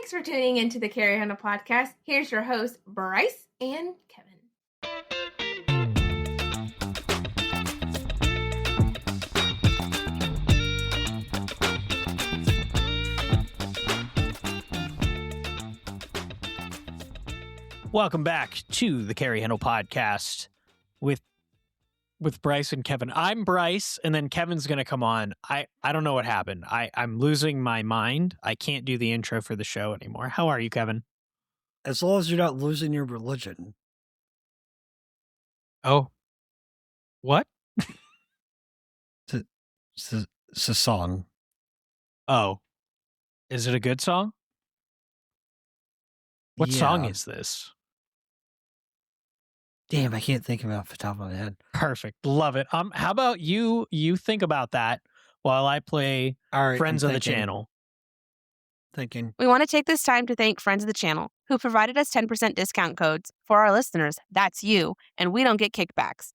Thanks for tuning into the Carrie Handle podcast. Here's your hosts, Bryce and Kevin. Welcome back to the Carrie Handle podcast with Bryce and Kevin. I'm Bryce, and then Kevin's going to come on. I don't know what happened. I'm losing my mind. I can't do the intro for the show anymore. How are you, Kevin? As long as you're not losing your religion. Oh. What? It's a song. Oh. Is it a good song? What song is this? Damn, I can't think of it off the top of my head. Perfect. Love it. How about you think about that while I play Friends of the Channel? Thinking. We want to take this time to thank Friends of the Channel, who provided us 10% discount codes. For our listeners, that's you, and we don't get kickbacks.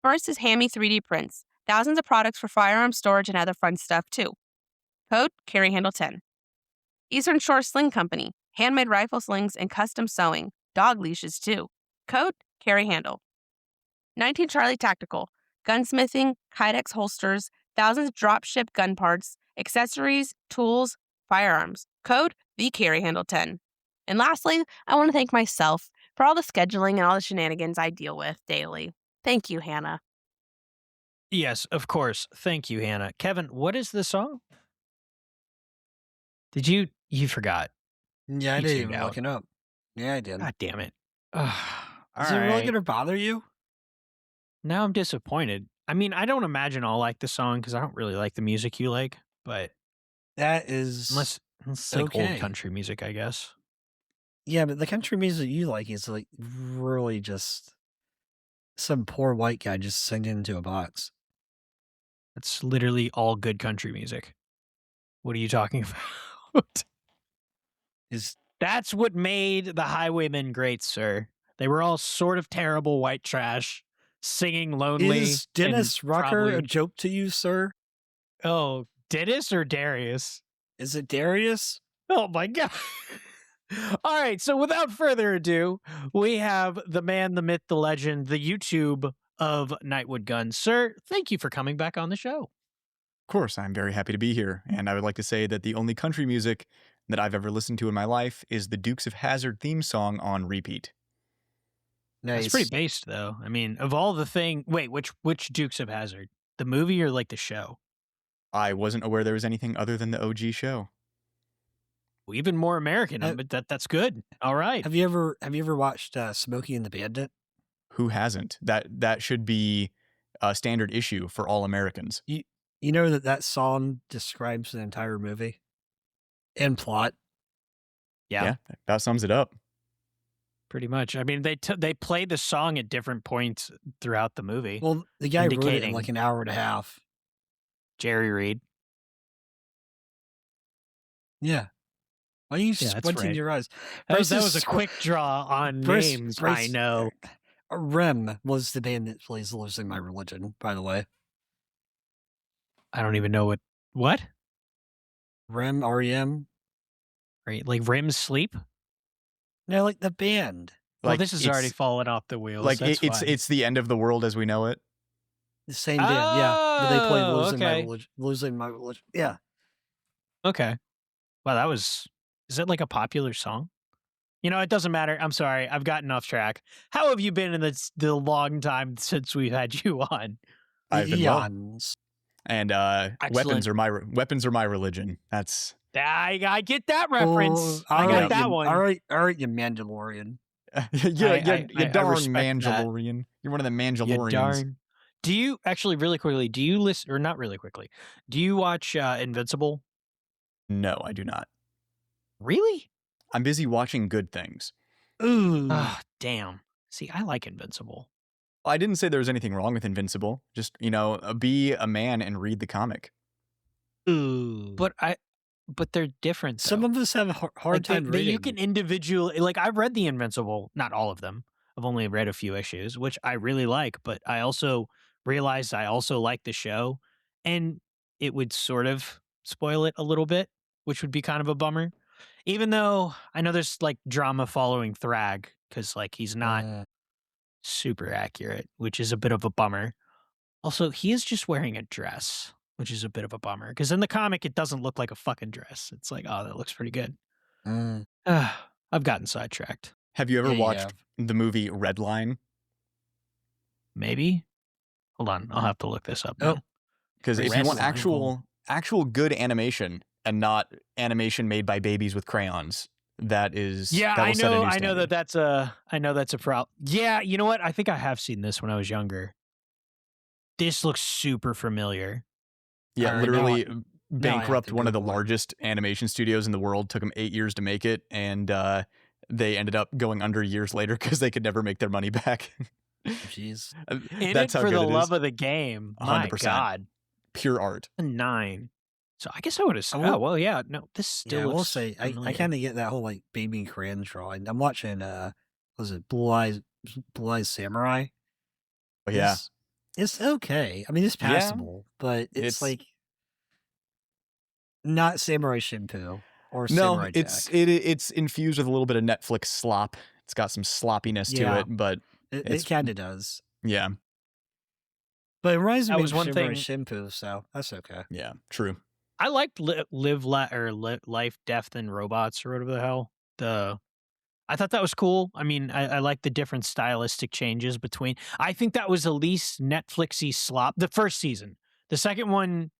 First is Hammy 3D Prints. Thousands of products for firearm storage and other fun stuff, too. Code CarryHandle10. Eastern Shore Sling Company. Handmade rifle slings and custom sewing. Dog leashes, too. Code CarryHandle. 19 Charlie Tactical. Gunsmithing, Kydex holsters, thousands of dropship gun parts, accessories, tools, firearms. Code TheCarryHandle10. And lastly, I want to thank myself for all the scheduling and all the shenanigans I deal with daily. Thank you, Hannah. Yes, of course. Thank you, Hannah. Kevin, what is the song? Did you forgot? Yeah, I didn't even look it up. Yeah, I did. God damn it. Is it really going to bother you? Now I'm disappointed. I mean, I don't imagine I'll like the song because I don't really like the music you like, but that is unless it's like old country music, I guess. Yeah, but the country music you like is like really just some poor white guy just singing into a box. That's literally all good country music. What are you talking about? That's what made the Highwaymen great, sir. They were all sort of terrible white trash, singing lonely. Is Dennis Rucker a joke to you, sir? Oh, Dennis or Darius? Is it Darius? Oh, my God. All right, so without further ado, we have the man, the myth, the legend, the YouTube of Nightwood Guns. Sir, thank you for coming back on the show. Of course, I'm very happy to be here, and I would like to say that the only country music that I've ever listened to in my life is the Dukes of Hazzard theme song on repeat. Nice. It's pretty based, though. I mean, of all the wait, which Dukes of Hazzard? The movie or like the show? I wasn't aware there was anything other than the OG show. Well, even more American, but that's good. All right. Have you ever watched Smokey and the Bandit? Who hasn't? That should be a standard issue for all Americans. You know that song describes the entire movie and plot. Yeah, that sums it up. Pretty much. I mean, they play the song at different points throughout the movie. Well, the guy wrote it in like an hour and a half. Jerry Reed. Yeah. Why are you squinting your eyes? That was a quick draw on names. I know. Rem was the band that plays "Losing My Religion," by the way. I don't even know what? Rem, R-E-M. Right, like REM sleep? No, like the band. Well, this is already fallen off the wheels. Like it's the end of the world as we know it. The same band, yeah. But they play Losing My Religion. Yeah. Okay. Wow, is it like a popular song? You know, it doesn't matter. I'm sorry. I've gotten off track. How have you been in the long time since we've had you on? I've been well. And weapons are my religion. That's I get that reference. I got that one. All right, you Mandalorian. you darn Mandalorian. That. You're one of the Mandalorians. Do you actually really quickly? Do you listen or not really quickly? Do you watch Invincible? No, I do not. Really? I'm busy watching good things. Ooh. Oh, damn. See, I like Invincible. I didn't say there was anything wrong with Invincible. Just, be a man and read the comic. Ooh. But they're different, though. Some of us have a hard time reading. You can individually, like, I've read the Invincible, not all of them. I've only read a few issues, which I really like, but I also realized I also like the show, and it would sort of spoil it a little bit, which would be kind of a bummer. Even though I know there's like drama following Thrag because like he's not super accurate, which is a bit of a bummer. Also, he is just wearing a dress, which is a bit of a bummer because in the comic it doesn't look like a fucking dress. It's like, oh, that looks pretty good. I've gotten sidetracked. Have you ever Yeah, you watched have. the movie Redline? Maybe. Hold on, I'll have to look this up now. Oh. Because if you want Redline. actual good animation and not animation made by babies with crayons, that is Yeah, that will set a new I know standard. that's a problem. Yeah, you know what? I think I have seen this when I was younger. This looks super familiar. Yeah, Alright, literally now I have bankrupt to one of the Google it. largest animation studios in the world. Took them 8 years to make it, and they ended up going under years later because they could never make their money back. Jeez. In That's it how for good the it love is. of the game. My 100%. God. Pure art. 9. So I guess I would have. I will- Oh well, yeah. No, this still. Yeah, I will looks say I familiar. kind of get that whole like baby crayon drawing. I'm watching was it Blue Eyes Samurai? But yeah, It's okay. I mean, it's Yeah. passable, but it's It's- like not Samurai Shampoo or no, Samurai it's Jack. it's infused with a little bit of Netflix slop. It's got some sloppiness to Yeah. it, but It it's- kind of does. yeah, But it reminds That me was of one Samurai thing- Shampoo, so that's okay. yeah, true. I liked Life, Death, and Robots or whatever the hell. I thought that was cool. I mean, I like the different stylistic changes between. I think that was the least Netflixy slop. The first season. The second one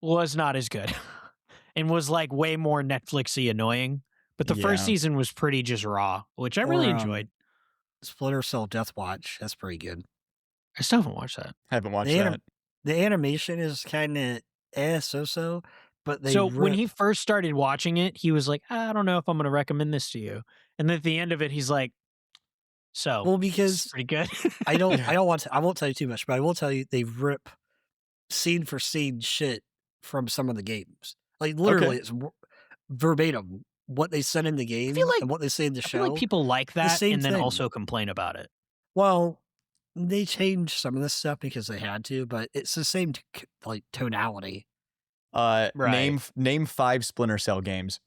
was not as good, and was like way more Netflixy annoying. But the first Yeah. season was pretty just raw, which I really enjoyed. Splinter Cell Death Watch. That's pretty good. I still haven't watched that. Haven't watched The anim- that. The animation is kind of so, but they So when rip- he first started watching it, he was like, I don't know if I'm going to recommend this to you. And then at the end of it, he's like, so well this is because pretty good. I won't tell you too much, but I will tell you they rip scene for scene shit from some of the games. Like literally, it's verbatim what they said in the game feel like- and what they say in the I show. feel like people like that same and then thing. also complain about it. Well, they changed some of this stuff because they had to, but it's the same like tonality. Name 5 Splinter Cell games.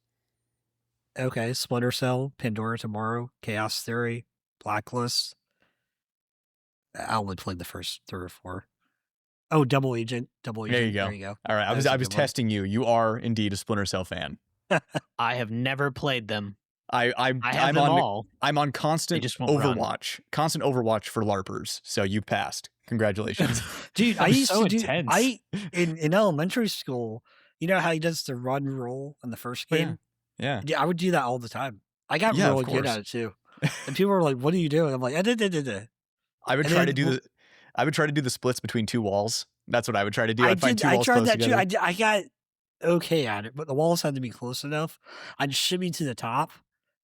Okay, Splinter Cell, Pandora Tomorrow, Chaos Theory, Blacklist. I only played the first 3 or 4. Oh, Double Agent. There you go. There you go. All right, I That was was a I good was one. testing you. You are indeed a Splinter Cell fan. I have never played them. I'm I have I'm them on all. I'm on constant just won't run. Overwatch for LARPers. So you passed. Congratulations. Dude, I That was used so to do intense. in elementary school, you know how he does the run roll in the first Oh, yeah. game? Yeah. Yeah, I would do that all the time. I got Yeah, of really good course. at it too. And people were like, "What are you doing?" I'm like, "I did." I would And try then to do the splits between 2 walls. That's what I would try to do. I I'd find did. 2 I walls tried close that together. too. I got okay at it, but the walls had to be close enough. I'd shimmy to the top.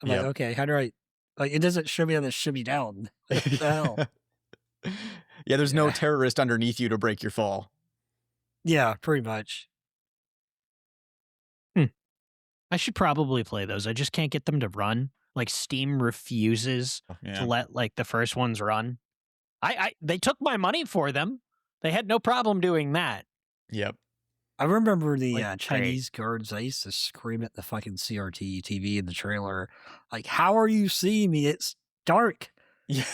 I'm Yep. like, okay, how do I? Like, it doesn't shimmy on the shimmy down. What the hell? Yeah, there's no Yeah. terrorist underneath you to break your fall. Yeah, pretty much. I should probably play those. I just can't get them to run. Like Steam refuses to Yeah. let like the first ones run. They took my money for them. They had no problem doing that. Yep. I remember the Like, Chinese guards. I used to scream at the fucking CRT TV in the trailer, like, "How are you seeing me? It's dark. Yeah.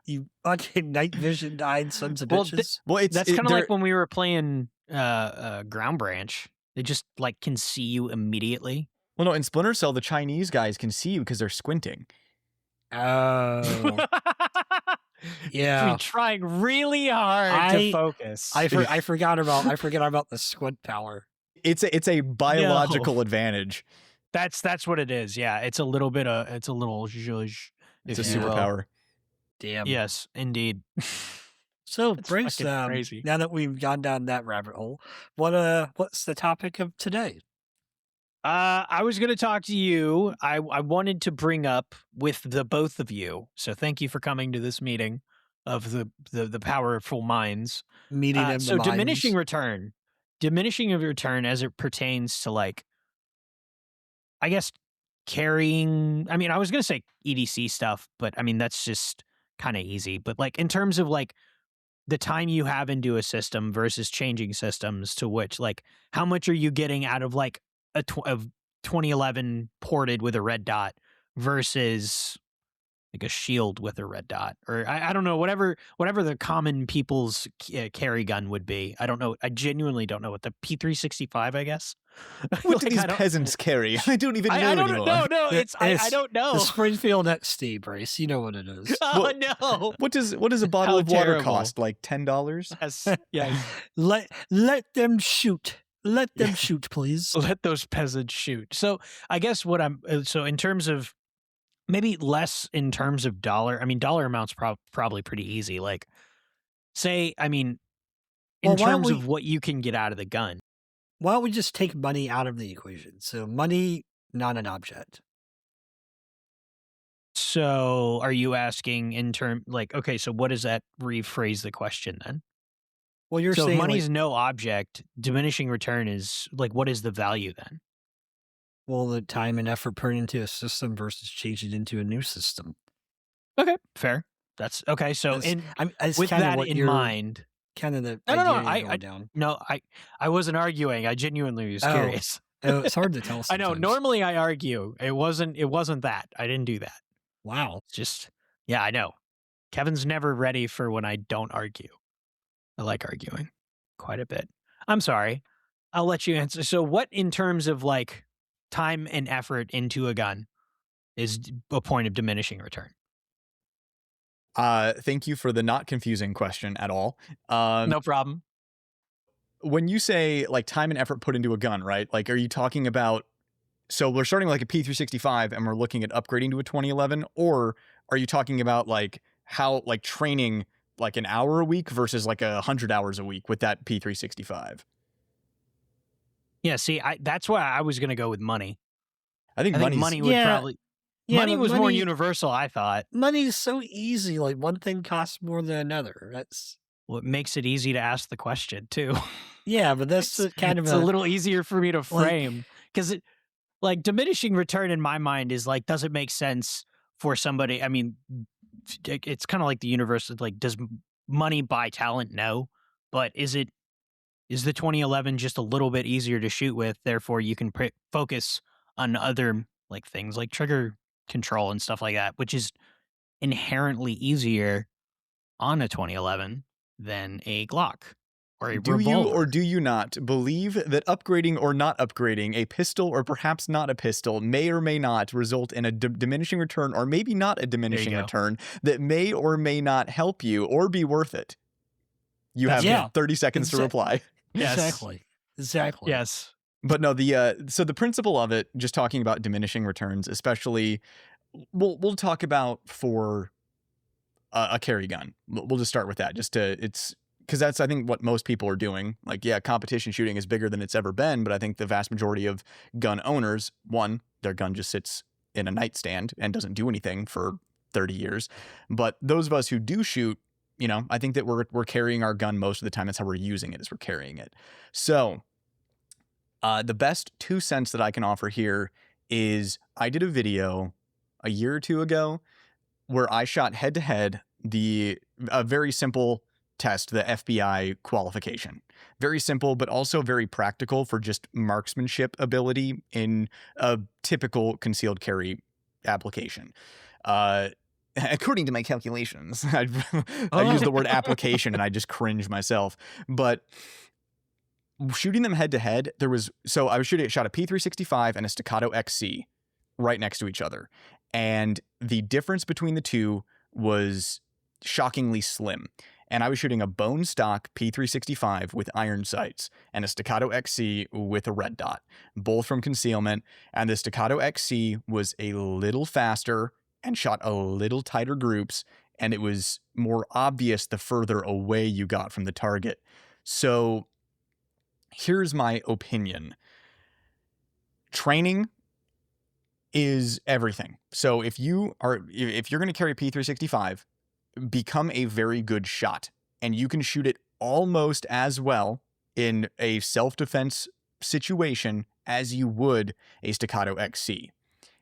You fucking night vision eyed sons of Well, bitches." Well, That's kind of like when we were playing Ground Branch. They just like can see you immediately. well, no, in Splinter Cell, the Chinese guys can see you because they're squinting. Oh, yeah. You're trying really hard to focus. I forgot about the squint power. It's a biological advantage. That's what it is. Yeah, it's a little zhuzh. It's a if you will. superpower. Damn. Yes, indeed. So, That's Bryce, fucking crazy. now that we've gone down that rabbit hole, what's the topic of today? I was going to talk to you. I wanted to bring up with the both of you. So thank you for coming to this meeting of the powerful minds. Meeting in So the diminishing minds. return as it pertains to like, I guess carrying. I mean, I was going to say EDC stuff, but I mean that's just kind of easy. But like in terms of like the time you have into a system versus changing systems, to which like how much are you getting out of like of 2011 ported with a red dot versus like a shield with a red dot, or I don't know, whatever the common people's carry gun would be. I don't know. I genuinely don't know what the P365, I guess. What do these peasants carry? I don't even know anymore. No, I don't know. The Springfield XT, Bryce. You know what it is. Oh, no. What does a bottle How of water terrible. cost? Like $10? Yes, yes. Let them shoot. Let them shoot, please. Let those peasants shoot. So I guess what so in terms of maybe less in terms of dollar, I mean, dollar amounts probably pretty easy. Like, say, I mean, in Well, why don't terms we- of what you can get out of the gun. Why don't we just take money out of the equation? So money, not an object. So are you asking in term like, okay, so what does that rephrase the question then? Well, you're So if saying money's like, no object, diminishing return is like, what is the value then? well, the time and effort put into a system versus changing it into a new system. Okay, fair. That's okay. So It's with kind of that what in you're- mind, kind of the No, idea no, you're I- going down. no, I wasn't arguing. I genuinely was Oh. curious. Oh, it's hard to tell. I know. Sometimes. Normally I argue. It wasn't that. I didn't do that. Wow. It's just, yeah, I know. Kevin's never ready for when I don't argue. I like arguing quite a bit. I'm sorry. I'll let you answer. So what in terms of like time and effort into a gun is a point of diminishing return? Thank you for the not confusing question at all. No problem. When you say like time and effort put into a gun, right? Like, are you talking about, so we're starting like a P365 and we're looking at upgrading to a 2011, or are you talking about like how like training like an hour a week versus like 100 hours a week with that P365? Yeah, see, that's why I was going to go with money. I think I think money's, money would Yeah. probably... Yeah, money but was more universal, I thought. Money is so easy. Like one thing costs more than another. That's Well, it makes it easy to ask the question, too. yeah, but that's kind of It's a little easier for me to frame because it, like, diminishing return in my mind is like, does it make sense for somebody? I mean, it's kind of like the universe of like, does money buy talent? No, but is the 2011 just a little bit easier to shoot with? Therefore, you can focus on other like things like trigger control and stuff like that, which is inherently easier on a 2011 than a Glock or a do revolver. you or do you not believe that upgrading or not upgrading a pistol or perhaps not a pistol may or may not result in a diminishing return, or maybe not a diminishing go. return that may or may not help you or be worth it? You have Yeah. 30 seconds to reply. Yes. Exactly. Yes. But no, so the principle of it, just talking about diminishing returns, especially, we'll talk about for a carry gun. We'll just start with that, because that's, I think, what most people are doing. Like, yeah, competition shooting is bigger than it's ever been, but I think the vast majority of gun owners, one, their gun just sits in a nightstand and doesn't do anything for 30 years. But those of us who do shoot, you know, I think that we're carrying our gun most of the time. That's how we're using it, is we're carrying it. So the best 2 cents that I can offer here is I did a video a year or two ago where I shot head to head a very simple test, the FBI qualification. Very simple, but also very practical for just marksmanship ability in a typical concealed carry application. According to my calculations, I use the word application and I just cringe myself. But shooting them head to head, I shot a P365 and a Staccato XC right next to each other. And the difference between the two was shockingly slim. And I was shooting a bone stock P365 with iron sights and a Staccato XC with a red dot, both from concealment. And the Staccato XC was a little faster and shot a little tighter groups. And it was more obvious the further away you got from the target. So here's my opinion. Training is everything. So if you're going to carry a P365, become a very good shot, and you can shoot it almost as well in a self-defense situation as you would a Staccato XC.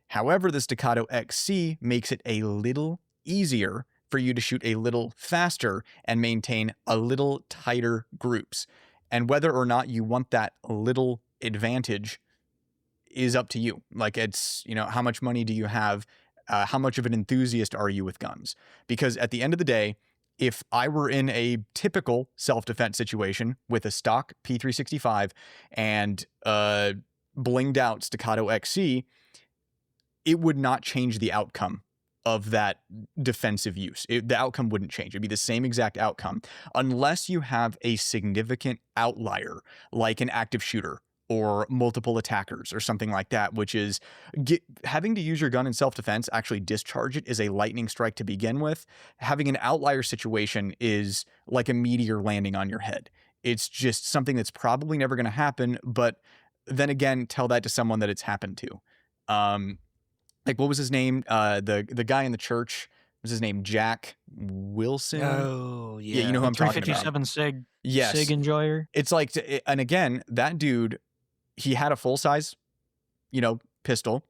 However, the Staccato XC makes it a little easier for you to shoot a little faster and maintain a little tighter groups. And whether or not you want that little advantage is up to you. Like, it's, you know, how much money do you have? How much of an enthusiast are you with guns? Because at the end of the day, if I were in a typical self-defense situation with a stock P365 and blinged out Staccato XC, it would not change the outcome of that defensive use. The outcome wouldn't change. It'd be the same exact outcome unless you have a significant outlier like an active shooter or multiple attackers or something like that, which is having to use your gun in self-defense, actually discharge it, is a lightning strike to begin with. Having an outlier situation is like a meteor landing on your head. It's just something that's probably never going to happen, but then again, tell that to someone that it's happened to. Like, what was his name? The guy in the church, was his name Jack Wilson? Oh, yeah. Yeah, you know who I'm talking about. 357 SIG, Yes. SIG enjoyer. It's like, and again, that dude, he had a full-size, you know, pistol,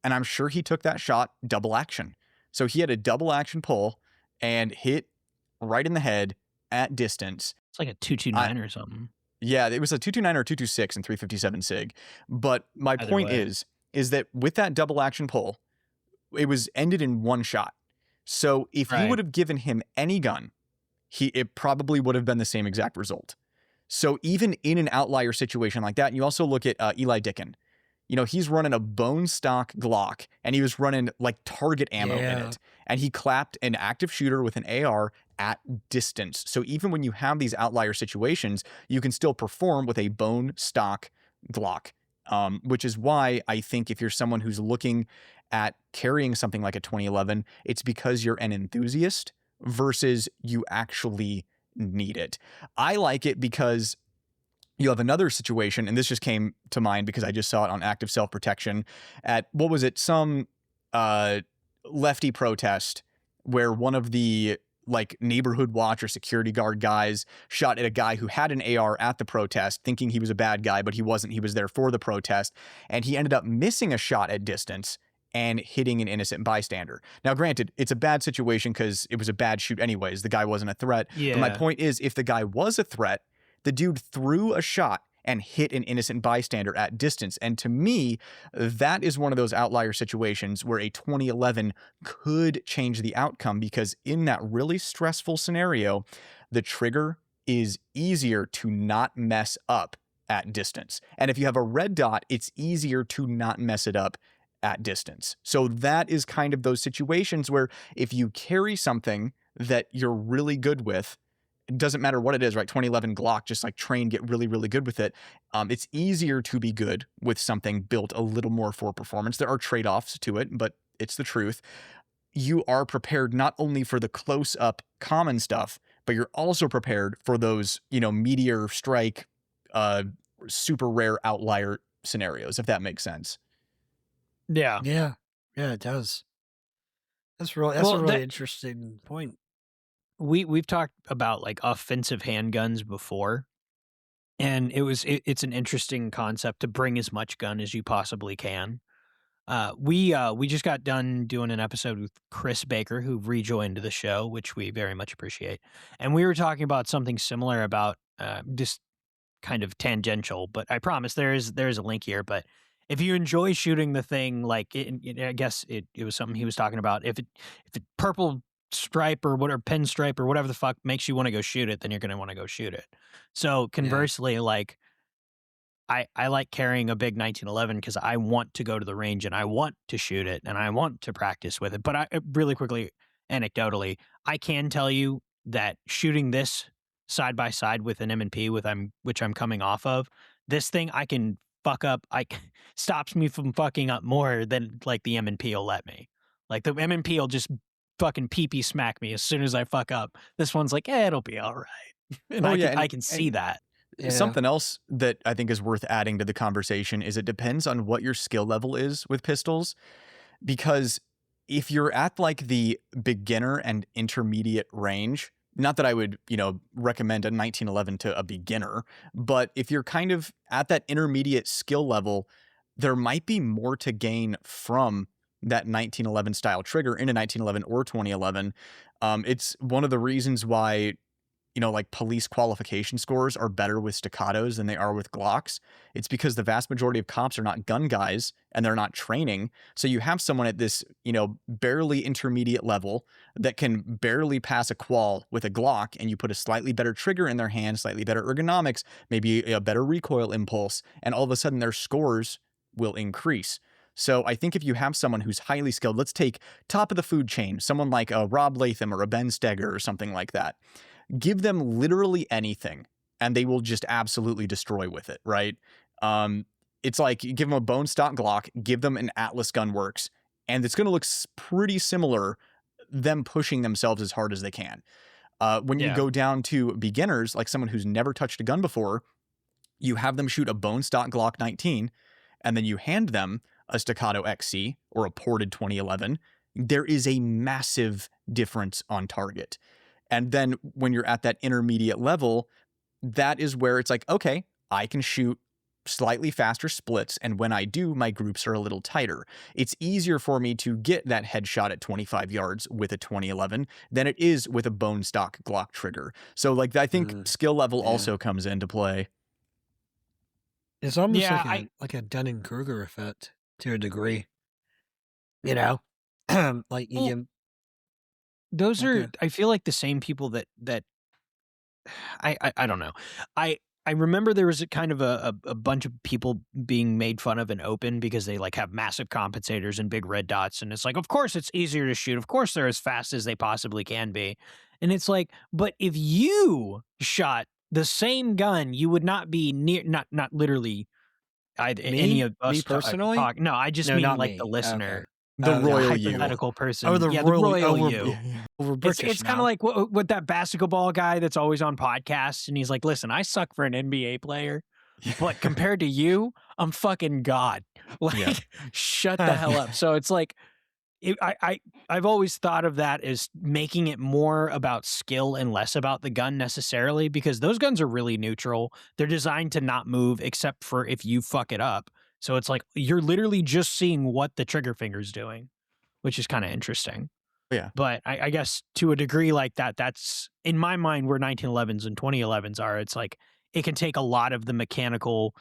and I'm sure he took that shot double action. So he had a double action pull and hit right in the head at distance. It's like a 229 or something. Yeah, it was a 229 or 226 and 357 SIG. But my Either point way. is that with that double action pull, it was ended in one shot. So if you Right. would have given him any gun, it probably would have been the same exact result. So even in an outlier situation like that, and you also look at Eli Dickin. You know, he's running a bone stock Glock, and he was running like target ammo in Yeah. it. And he clapped an active shooter with an AR at distance. So even when you have these outlier situations, you can still perform with a bone stock Glock. Which is why I think if you're someone who's looking at carrying something like a 2011, it's because you're an enthusiast versus you actually need it. I like it because you have another situation, and this just came to mind because I just saw it on Active Self-Protection at, what was it, some lefty protest where one of the like neighborhood watch or security guard guys shot at a guy who had an AR at the protest, thinking he was a bad guy, but he wasn't. He was there for the protest, and he ended up missing a shot at distance and hitting an innocent bystander. Now, granted, it's a bad situation because it was a bad shoot anyways. The guy wasn't a threat. Yeah. But my point is, if the guy was a threat, the dude threw a shot and hit an innocent bystander at distance. And to me, that is one of those outlier situations where a 2011 could change the outcome, because in that really stressful scenario, the trigger is easier to not mess up at distance. And if you have a red dot, it's easier to not mess it up at distance. So that is kind of those situations where if you carry something that you're really good with, it doesn't matter what it is, right? 2011 Glock, just like train, get really, really good with it. It's easier to be good with something built a little more for performance. There are trade-offs to it, but it's the truth. You are prepared not only for the close-up common stuff, but you're also prepared for those, you know, meteor strike, super rare outlier scenarios, if that makes sense. Yeah. Yeah, it does. That's a really interesting point. We've talked about like offensive handguns before, and it's an interesting concept to bring as much gun as you possibly can. We just got done doing an episode with Chris Baker, who rejoined the show, which we very much appreciate, and we were talking about something similar about just kind of tangential, but I promise there's a link here. But if you enjoy shooting the thing, like I guess it was something he was talking about. If it purple stripe or whatever, pinstripe or whatever the fuck makes you want to go shoot it, then you're going to want to go shoot it. So conversely, like I like carrying a big 1911 because I want to go to the range and I want to shoot it and I want to practice with it. But I really quickly, anecdotally, I can tell you that shooting this side by side with an M&P which I'm coming off of, this thing I can fuck up. Stops me from fucking up more than like the M&P will let me. Like the M&P will just fucking pee smack me as soon as I fuck up. This one's like, it'll be all right. And I can see that. Yeah. Something else that I think is worth adding to the conversation is it depends on what your skill level is with pistols, because if you're at like the beginner and intermediate range, not that I would, you know, recommend a 1911 to a beginner, but if you're kind of at that intermediate skill level, there might be more to gain from that 1911 style trigger in a 1911 or 2011. It's one of the reasons why like police qualification scores are better with staccatos than they are with Glocks. It's because the vast majority of cops are not gun guys and they're not training. So you have someone at this, barely intermediate level that can barely pass a qual with a Glock, and you put a slightly better trigger in their hand, slightly better ergonomics, maybe a better recoil impulse, and all of a sudden their scores will increase. So I think if you have someone who's highly skilled, let's take top of the food chain, someone like a Rob Latham or a Ben Steger or something like that. Give them literally anything and they will just absolutely destroy with it, right? It's like you give them a bone stock Glock, give them an Atlas gun works, and it's going to look pretty similar, them pushing themselves as hard as they can. When you go down to beginners, like someone who's never touched a gun before, you have them shoot a bone stock Glock 19, and then you hand them a staccato XC or a ported 2011. There is a massive difference on target. And then when you're at that intermediate level, that is where it's like, okay, I can shoot slightly faster splits. And when I do, my groups are a little tighter. It's easier for me to get that headshot at 25 yards with a 2011 than it is with a bone stock Glock trigger. So like, I think skill level also comes into play. It's almost like a Dunning-Kruger effect to a degree. Like you can... Those are, I feel like, the same people that I don't know. I remember there was a kind of a bunch of people being made fun of in open because they like have massive compensators and big red dots, and it's like, of course it's easier to shoot. Of course they're as fast as they possibly can be. And it's like, but if you shot the same gun, you would not be near, not literally any of us personally. No, I just mean like me. the listener. Okay. The royal you. Hypothetical person. Oh, the royal you. Over British It's kind of like what that basketball guy that's always on podcasts, and he's like, listen, I suck for an NBA player, but compared to you, I'm fucking God. Like, shut the hell up. So it's like, I've always thought of that as making it more about skill and less about the gun necessarily, because those guns are really neutral. They're designed to not move except for if you fuck it up. So it's like you're literally just seeing what the trigger finger's doing, which is kind of interesting. Yeah. But I guess to a degree like that, that's in my mind where 1911s and 2011s are. It's like it can take a lot of the mechanical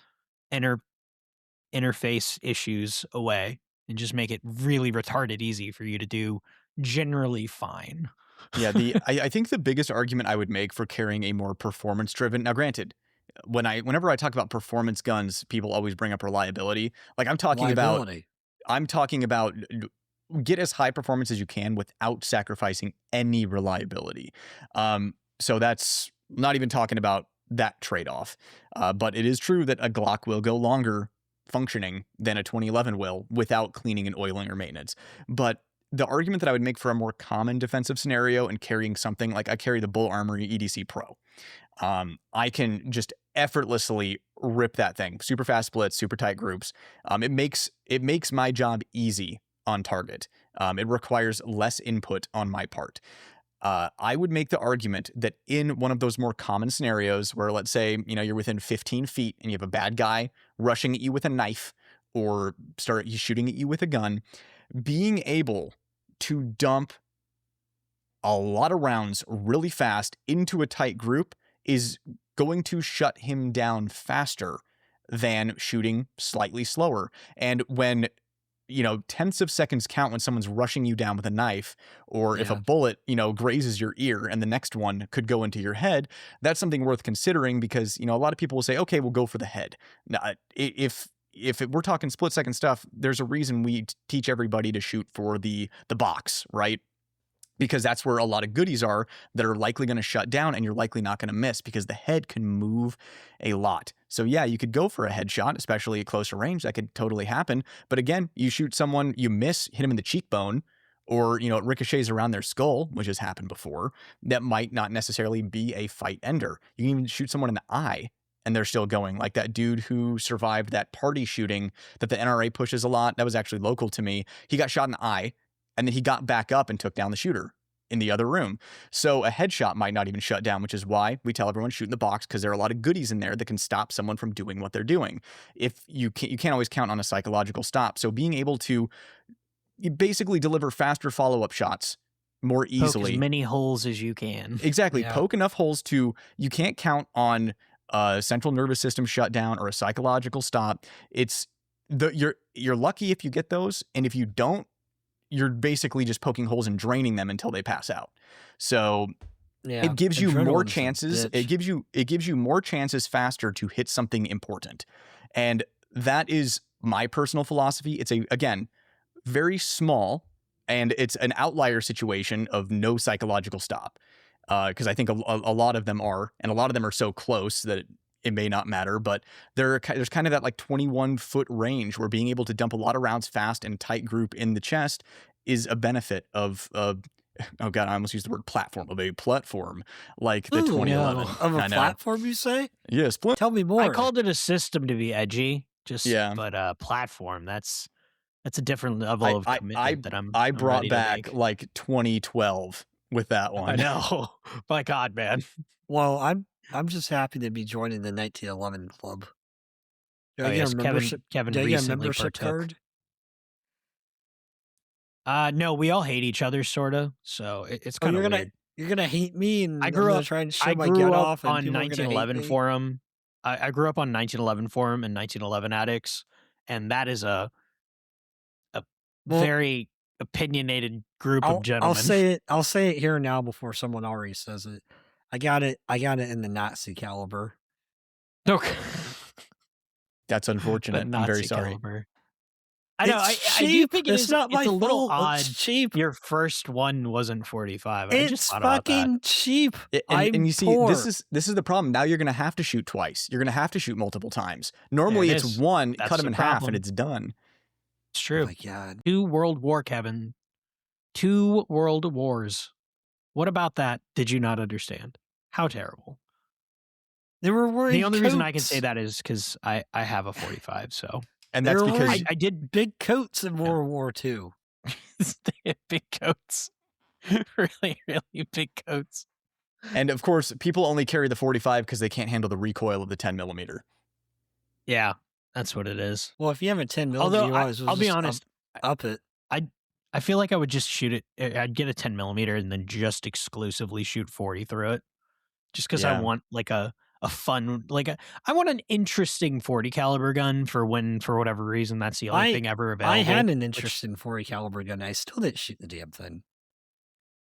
interface issues away and just make it really retarded easy for you to do generally fine. Yeah. I think the biggest argument I would make for carrying a more performance driven, now granted, whenever I talk about performance guns, people always bring up reliability. Like I'm talking about get as high performance as you can without sacrificing any reliability. So that's not even talking about that trade-off. But it is true that a Glock will go longer functioning than a 2011 will without cleaning and oiling or maintenance. But the argument that I would make for a more common defensive scenario and carrying something like I carry the Bull Armory EDC Pro. I can just effortlessly rip that thing. Super fast splits, super tight groups. It makes my job easy on target. It requires less input on my part. I would make the argument that in one of those more common scenarios where, let's say, you're within 15 feet and you have a bad guy rushing at you with a knife or start shooting at you with a gun, being able to dump a lot of rounds really fast into a tight group is going to shut him down faster than shooting slightly slower. And when, tenths of seconds count when someone's rushing you down with a knife, or if a bullet, grazes your ear and the next one could go into your head, that's something worth considering because, a lot of people will say, okay, we'll go for the head. Now, if we're talking split second stuff, there's a reason we teach everybody to shoot for the box, right? Because that's where a lot of goodies are that are likely going to shut down and you're likely not going to miss because the head can move a lot. So yeah, you could go for a headshot, especially at closer range. That could totally happen. But again, you shoot someone, you miss, hit him in the cheekbone, or, it ricochets around their skull, which has happened before. That might not necessarily be a fight ender. You can even shoot someone in the eye and they're still going, like that dude who survived that party shooting that the NRA pushes a lot. That was actually local to me. He got shot in the eye. And then he got back up and took down the shooter in the other room. So a headshot might not even shut down, which is why we tell everyone shoot in the box, because there are a lot of goodies in there that can stop someone from doing what they're doing. If you can't always count on a psychological stop. So being able to basically deliver faster follow-up shots more Poke easily. as many holes as you can. Exactly. Yeah. Poke enough holes to, you can't count on a central nervous system shutdown or a psychological stop. It's you're lucky if you get those. And if you don't, you're basically just poking holes and draining them until they pass out. So Yeah, it gives you more adrenaline's a chances. bitch. It gives you more chances faster to hit something important. And that is my personal philosophy. It's again, very small, and it's an outlier situation of no psychological stop. Because I think a lot of them are, and a lot of them are so close that it may not matter, but there's kind of that like 21-foot range where being able to dump a lot of rounds fast and tight group in the chest is a benefit of oh god, I almost used the word platform, of a platform like the Ooh, 2011. Of a I know. platform, you say? Yes, Tell me more. I called it a system to be edgy, Yeah. but platform, that's a different level of commitment that I I'm brought ready to back make. like 2012 with that one. I know. My God, man. Well, I'm just happy to be joining the 1911 club. Do Oh, I get yes, a membership? Kevin Do I get a recently membership partook. card? No, we all hate each other, sort of. So it's Oh, kind of weird. you're gonna hate me, and I I'm grew gonna up. try and show I my grew gun up off, and on people are gonna hate 1911 me. forum. I grew up on 1911 forum and 1911 addicts, and that is a Well, very opinionated group of I'll gentlemen. say it. I'll say it here now before someone already says it. I got it in the Nazi caliber. Okay. That's unfortunate. The I'm very Nazi sorry. caliber. I know. It's I do cheap. think it It's is. not my It's a little fault. odd. It's cheap. Your first one wasn't 45. I just It's thought about that. fucking cheap. And you see, poor. this is the problem. Now you're going to have to shoot twice. You're going to have to shoot multiple times. Normally it it's is. one, That's cut them the in half, problem. and it's done. It's Oh true. my god. 2 World War, Kevin. 2 World Wars. What about that did you not understand? How terrible. They were wearing The only reason I can coats. say that is because I have a 45. So And They that's were because wearing I did big coats in World War II. they had big coats. Really, really big coats. and of course people only carry the 45 because they can't handle the recoil of the 10 millimeter. Yeah, that's what it is. Well, if you have a 10 Although millimeter, you might as well I'll be just honest, up it. I feel like I would just shoot it. I'd get a 10 millimeter and then just exclusively shoot 40 through it, just because I Yeah. want like a fun, I want an interesting 40 caliber gun for whatever reason that's the only thing ever available. I had an interesting 40 caliber gun. I still didn't shoot the damn thing.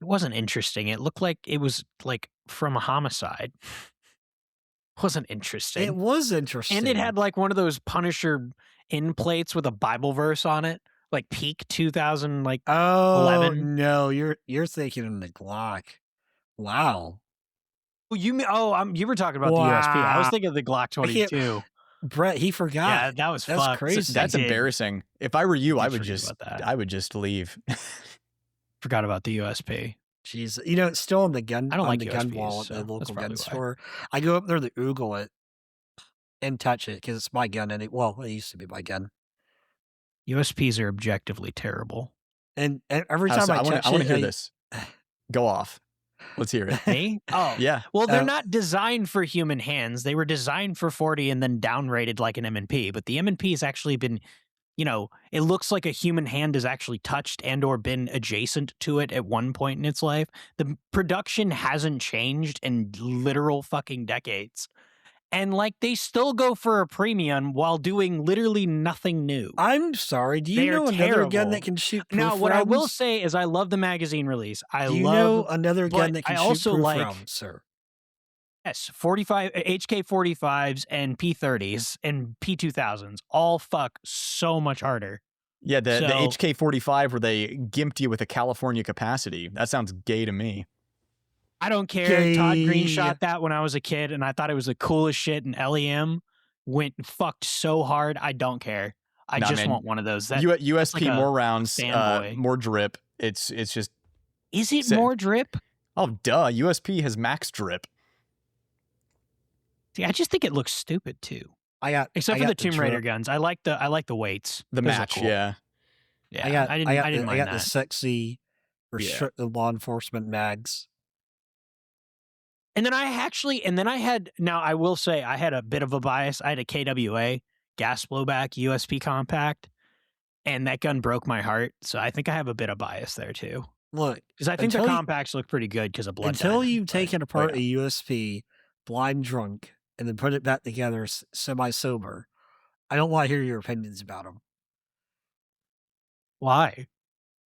It wasn't interesting. It looked like it was like from a homicide. It wasn't interesting. It was interesting. And it had like one of those Punisher end plates with a Bible verse on it, like peak 2000, like Oh 11. no, you're thinking of the Glock. Wow. You were talking about the USP. I was Wow. thinking of the Glock 22. Brett, he forgot. Yeah, that was That's fucked. crazy. That's I did. embarrassing. If I were you, I I would forget just about that. I would just leave. Forgot about the USP. Jeez, it's still on the gun. I don't on like the gun USPs, wall at so the that's local probably gun why. store. I go up there to Oogle it and touch it because it's my gun, and it used to be my gun. USPs are objectively terrible. And every time So I I touch want to it, hear this. Go off. Let's hear it. Me? Oh, Yeah. Well, they're not designed for human hands. They were designed for 40 and then downrated like an M&P. But the M&P has actually been, it looks like a human hand has actually touched and or been adjacent to it at one point in its life. The production hasn't changed in literal fucking decades. And they still go for a premium while doing literally nothing new. I'm sorry. Do you They're know another gun terrible. that can shoot proof Now, what I will rounds? say is I love the magazine release. Do you know another gun but that can I shoot also proof like- rounds, sir? Yes, 45 HK45s and P30s and P2000s all fuck so much harder. Yeah, the So- HK45 where they gimped you with a California capacity. That sounds gay to me. I don't care. Todd Green Gay. shot that when I was a kid, and I thought it was the coolest shit. And LEM went fucked so hard. I don't care. I Nah, just man. want one of those. USP, like a more rounds, fanboy. more drip. It's just, Is it Say- more drip? oh, duh. USP has max drip. See, I just think it looks stupid too. Except for the Tomb Raider guns. I like the weights. The Those are match, cool. yeah. Yeah, I didn't mind I got the that. sexy restricted law enforcement mags. And then now I will say I had a bit of a bias. I had a KWA gas blowback USP compact, and that gun broke my heart. So I think I have a bit of bias there too. Look, Because I think the until you- compacts look pretty good because of blood. until Diamond, you've but- taken apart a USP blind drunk and then put it back together semi-sober, I don't want to hear your opinions about them. Why?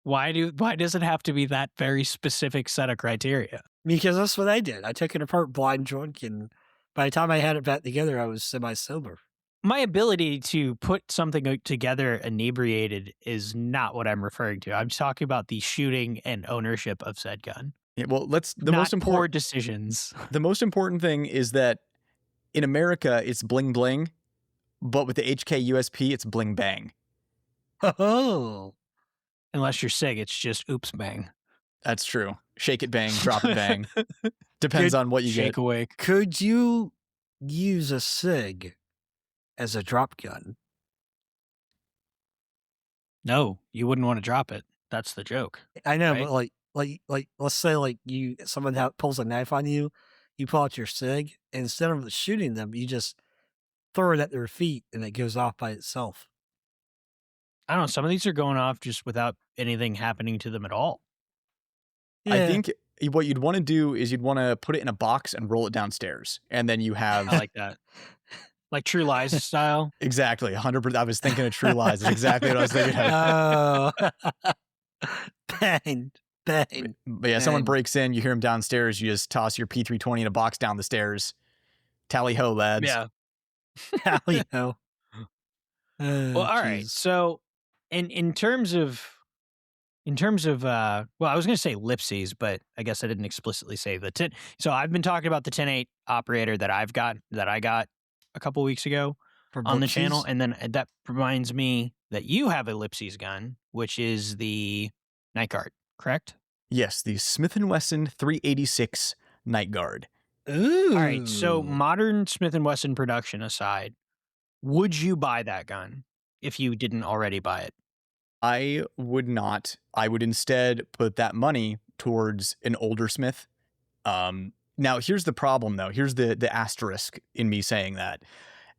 Why does it have to be that very specific set of criteria? Because that's what I did. I took it apart blind drunk, and by the time I had it back together, I was semi-sober. My ability to put something together inebriated is not what I'm referring to. I'm talking about the shooting and ownership of said gun. Yeah, well, Not poor decisions. The most important thing is that in America, it's bling bling, but with the HK USP, it's bling bang. Oh, Unless you're SIG, it's just oops bang. That's true. Shake it bang, drop it bang. Depends on what you Shake get. awake. could you use a SIG as a drop gun? No, you wouldn't want to drop it. That's the joke. I know, Right. but like, let's say like someone pulls a knife on you, you pull out your SIG, and instead of shooting them, you just throw it at their feet, and it goes off by itself. I don't know. Some of these are going off just without anything happening to them at all. I think what you'd want to do is you'd want to put it in a box and roll it downstairs. And then you have I like that. Like True Lies style. exactly 100%. I was thinking of True Lies. That's exactly what I was thinking of. Oh, bang, bang. But yeah, someone And- breaks in, you hear him downstairs, you just toss your P320 in a box down the stairs. Tally ho, lads. Yeah. Hell, you know. Well, all right. So, in terms of, well, I was going to say ellipses, but I guess I didn't explicitly say the 10. So I've been talking about the 10.8 operator that I got a couple weeks ago on the channel, and then that reminds me that you have ellipses gun, which is the Night Guard, correct? Yes, the Smith & Wesson 386 Night Guard. Ooh. All right. So modern Smith & Wesson production aside, would you buy that gun if you didn't already buy it? I would not. I would instead put that money towards an older Smith. Now, here's the problem, though. Here's the asterisk in me saying that.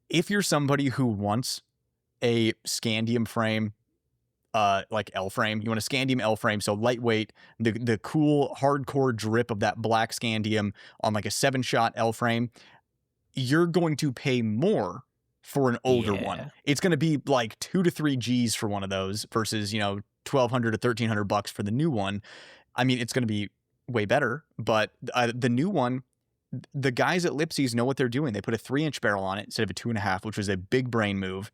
If you're somebody who wants a scandium frame, like L frame, you want a scandium L frame, so lightweight, the cool hardcore drip of that black scandium on like a 7-shot L frame, you're going to pay more for an older one. Yeah. It's going to be like 2 to 3 G's for one of those versus, $1,200 to $1,300 for the new one. I mean, it's going to be way better, but the new one, the guys at Lipsy's know what they're doing. They put a 3-inch barrel on it instead of a 2.5, which was a big brain move.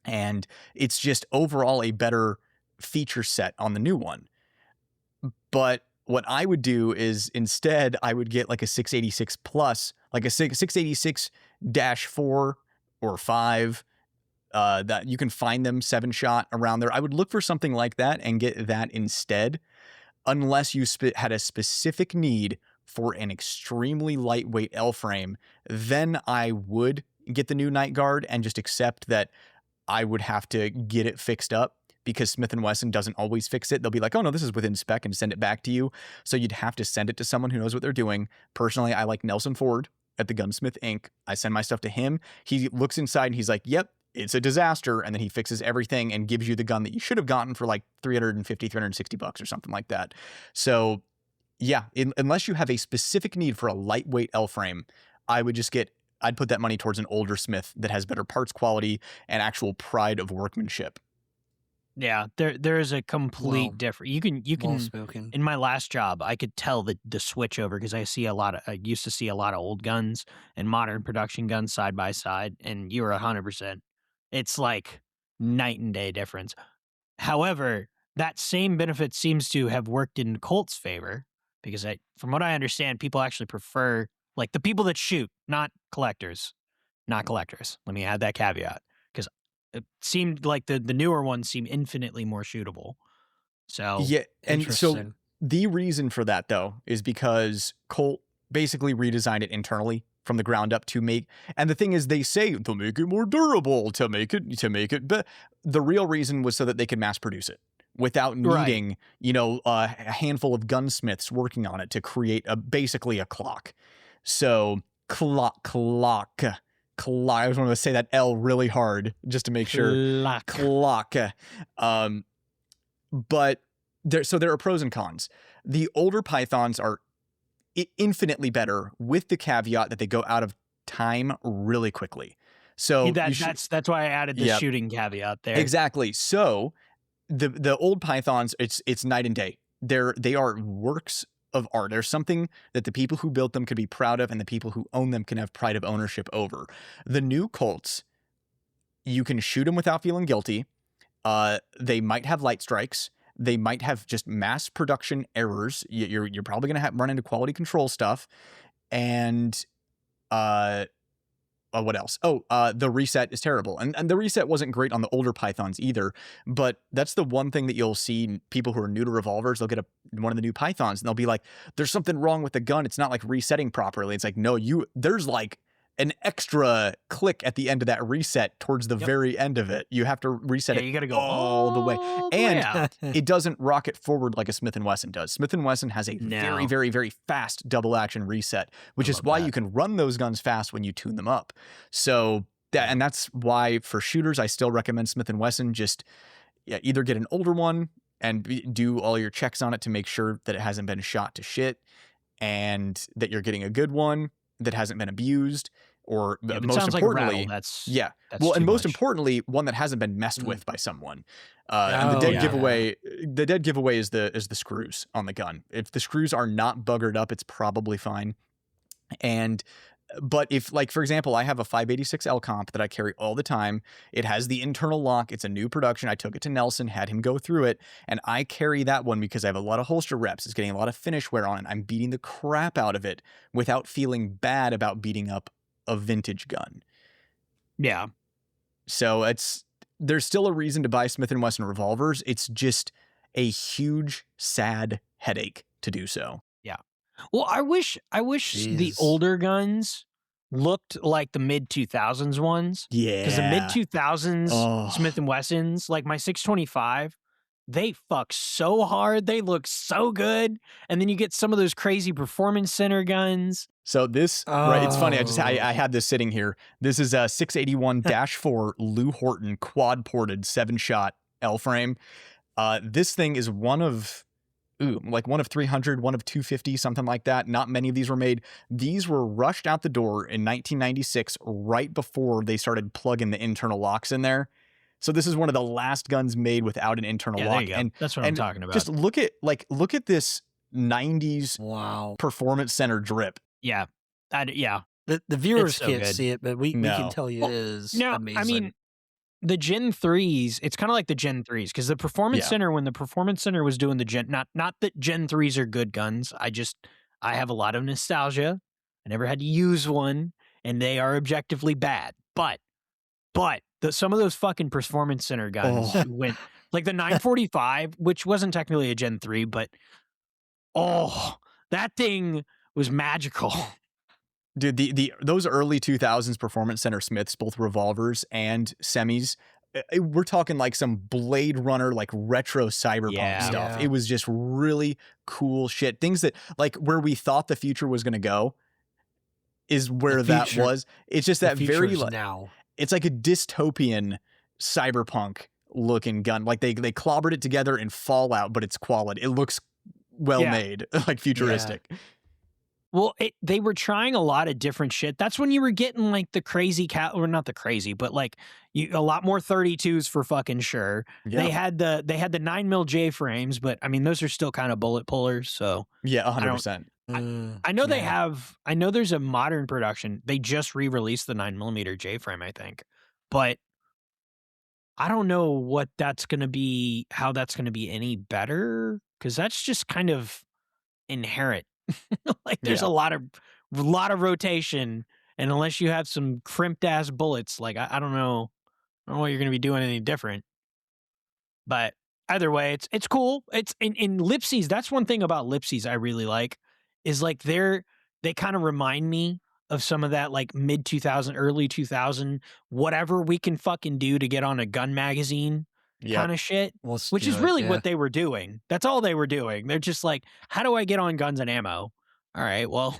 And it's just overall a better feature set on the new one. But what I would do is instead I would get like a 686 plus, like a 686-4 or 5, that you can find them 7-shot around there. I would look for something like that and get that instead, unless you had a specific need for an extremely lightweight L frame. Then I would get the new Night Guard and just accept that I would have to get it fixed up, because Smith & Wesson doesn't always fix it. They'll be like, oh no, this is within spec, and send it back to you. So you'd have to send it to someone who knows what they're doing. Personally, I like Nelson Ford at the Gunsmith Inc. I send my stuff to him. He looks inside and he's like, yep, it's a disaster. And then he fixes everything and gives you the gun that you should have gotten for like $350, $360 or something like that. So yeah, unless you have a specific need for a lightweight L frame, I'd put that money towards an older Smith that has better parts quality and actual pride of workmanship. Yeah, there is a complete Well, difference. You can Well spoken. in my last job, I could tell the switch over because I used to see a lot of old guns and modern production guns side by side, and you were 100%. It's like night and day difference. However, that same benefit seems to have worked in Colt's favor because from what I understand, people actually prefer, like, the people that shoot, not collectors. Let me add that caveat, because it seemed like the newer ones seem infinitely more shootable. So Yeah, and so Interesting. the reason for that, though, is because Colt basically redesigned it internally from the ground up to make, and the thing is, they say they'll make it more durable to make it, but the real reason was so that they could mass produce it without needing, a handful of gunsmiths working on it to create basically a clock. So clock. I just want to say that L really hard just to make sure. Clock. But there are pros and cons. The older pythons are infinitely better, with the caveat that they go out of time really quickly. So that's why I added the shooting caveat there. Exactly. So the old pythons, it's night and day. They are works of art. There's something that the people who built them could be proud of, and the people who own them can have pride of ownership over. The new Colts, you can shoot them without feeling guilty. They might have light strikes. They might have just mass production errors. You're probably going to run into quality control stuff. And what else? The reset is terrible. And the reset wasn't great on the older pythons either. But that's the one thing that you'll see people who are new to revolvers, they'll get one of the new pythons and they'll be like, there's something wrong with the gun. It's not like resetting properly. It's like, no, there's like an extra click at the end of that reset towards the very end of it. You have to reset it. You got to go all the way. And out. it doesn't rocket forward like a Smith & Wesson does. Smith & Wesson has a very, very, very fast double action reset, which is why you can run those guns fast when you tune them up. So that's why for shooters, I still recommend Smith & Wesson. Just either get an older one and do all your checks on it to make sure that it hasn't been shot to shit and that you're getting a good one that hasn't been abused, or most importantly, that's and most importantly, one that hasn't been messed with by someone. And the dead giveaway is the screws on the gun. If the screws are not buggered up, it's probably fine. But if, like, for example, I have a 586L comp that I carry all the time. It has the internal lock. It's a new production. I took it to Nelson, had him go through it, and I carry that one because I have a lot of holster reps. It's getting a lot of finish wear on it. I'm beating the crap out of it without feeling bad about beating up a vintage gun. Yeah. So there's still a reason to buy Smith & Wesson revolvers. It's just a huge, sad headache to do so. Well, I wish the older guns looked like the mid 2000s ones. Yeah. Because the mid 2000s Smith & Wessons, like my 625, they fuck so hard. They look so good. And then you get some of those crazy performance center guns. So this, right, it's funny. I had this sitting here. This is a 681-4 Lou Horton quad ported 7-shot L frame. This thing is one of 300, one of 250, something like that. Not many of these were made. These were rushed out the door in 1996, right before they started plugging the internal locks in there. So this is one of the last guns made without an internal lock. There you go. And that's what I'm talking about. Just look at this 90s performance center drip. Yeah. The viewers so can't good. see it, but we can tell you it is amazing. I mean, the Gen 3s, it's kind of like the Gen 3s, because the Performance Center, when the Performance Center was doing the Gen, not that Gen 3s are good guns, I have a lot of nostalgia. I never had to use one, and they are objectively bad. But some of those fucking Performance Center guns went, like the 945, which wasn't technically a Gen 3, but that thing was magical. Dude, those early 2000s Performance Center Smiths, both revolvers and semis, we're talking like some Blade Runner, like retro cyberpunk stuff. It was just really cool shit. Things that, like, where we thought the future was going to go is where that was. It's just that very, now. It's like a dystopian cyberpunk looking gun. Like they clobbered it together in Fallout, but it's quality. It looks well made, like futuristic. Yeah. Well, they were trying a lot of different shit. That's when you were getting like the crazy or not the crazy, but like a lot more 32s for fucking sure. Yeah. They had the 9mm J frames, but I mean those are still kind of bullet pullers. So yeah, 100%. I know they have. I know there's a modern production. They just re-released the 9mm J frame, I think, but I don't know what that's going to be. How that's going to be any better, because that's just kind of inherent. Like there's a lot of rotation, and unless you have some crimped ass bullets, like I don't know what you're gonna be doing any different. But either way, it's cool. It's in Lipsies. That's one thing about Lipsies I really like, is like they kind of remind me of some of that like mid 2000, early 2000, whatever we can fucking do to get on a gun magazine. Kind of shit, which is really what they were doing. That's all they were doing. They're just like, how do I get on guns and ammo? All right, well,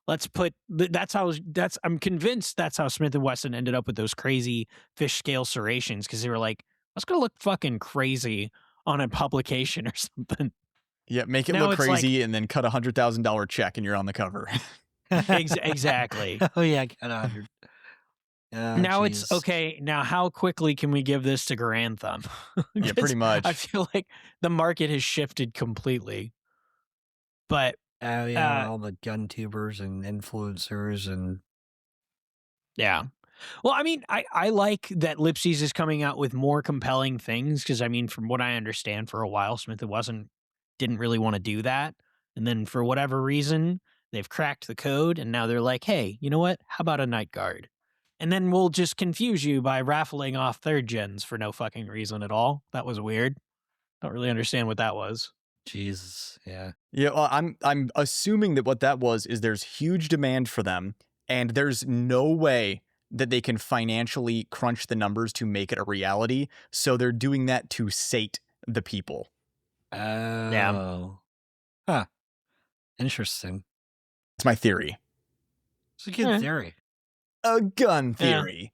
let's put I'm convinced that's how Smith & Wesson ended up with those crazy fish scale serrations, because they were like, let's go look fucking crazy on a publication or something. Yeah, make it Now look it's like- crazy and then cut $100,000 check and you're on the cover. Exactly. Oh yeah, got 100. Now it's jeez. okay. Now, how quickly can we give this to Grantham? Yeah, pretty much. I feel like the market has shifted completely. But Oh yeah, all the gun tubers and influencers and yeah. Well, I mean, I like that Lipsy's is coming out with more compelling things because, I mean, from what I understand, for a while, Smith didn't really want to do that. And then for whatever reason, they've cracked the code and now they're like, hey, you know what? How about a Night Guard? And then we'll just confuse you by raffling off third gens for no fucking reason at all. That was weird. Don't really understand what that was. Jesus, yeah. Yeah, well, I'm assuming that what that was is there's huge demand for them, and there's no way that they can financially crunch the numbers to make it a reality. So they're doing that to sate the people. Oh. Huh. Interesting. It's my theory. It's a good theory. A gun theory.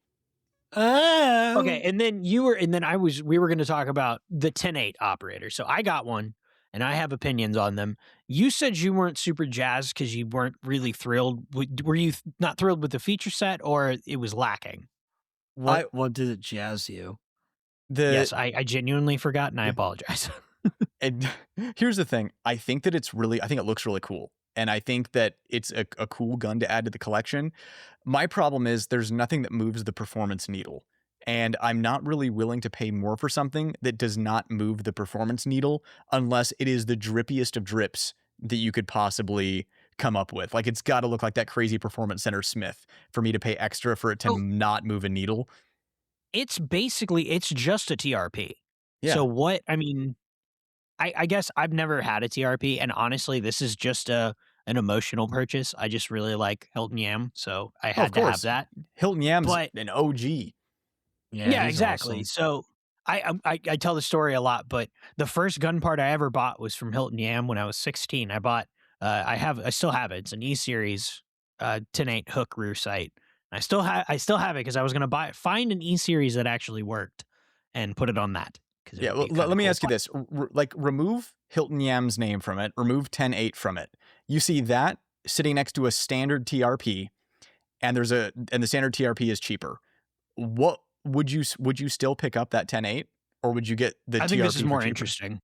Oh. Okay, and then we were going to talk about the 10-8 operator. So I got one, and I have opinions on them. You said you weren't super jazzed because you weren't really thrilled. Were you not thrilled with the feature set, or it was lacking? What did it jazz you? Yes, I genuinely forgot, and I apologize. And here's the thing. I think it looks really cool. And I think that it's a cool gun to add to the collection. My problem is there's nothing that moves the performance needle. And I'm not really willing to pay more for something that does not move the performance needle unless it is the drippiest of drips that you could possibly come up with. Like, it's got to look like that crazy Performance Center Smith for me to pay extra for it to not move a needle. It's just a TRP. Yeah. So I guess I've never had a TRP, and honestly, this is just an emotional purchase. I just really like Hilton Yam, so I had to have that. Hilton Yam's an OG. Yeah, exactly. Awesome. So I tell the story a lot, but the first gun part I ever bought was from Hilton Yam when I was 16. I bought I still have it. It's an E-Series 10-8 hook rear sight. I still have it because I was going to find an E-Series that actually worked and put it on that. Yeah, well, let me ask you this. Remove Hilton Yam's name from it. Remove 10-8 from it. You see that sitting next to a standard TRP, and the standard TRP is cheaper. What would you still pick up that 10-8, or would you get the TRP? I think this is more cheaper? interesting.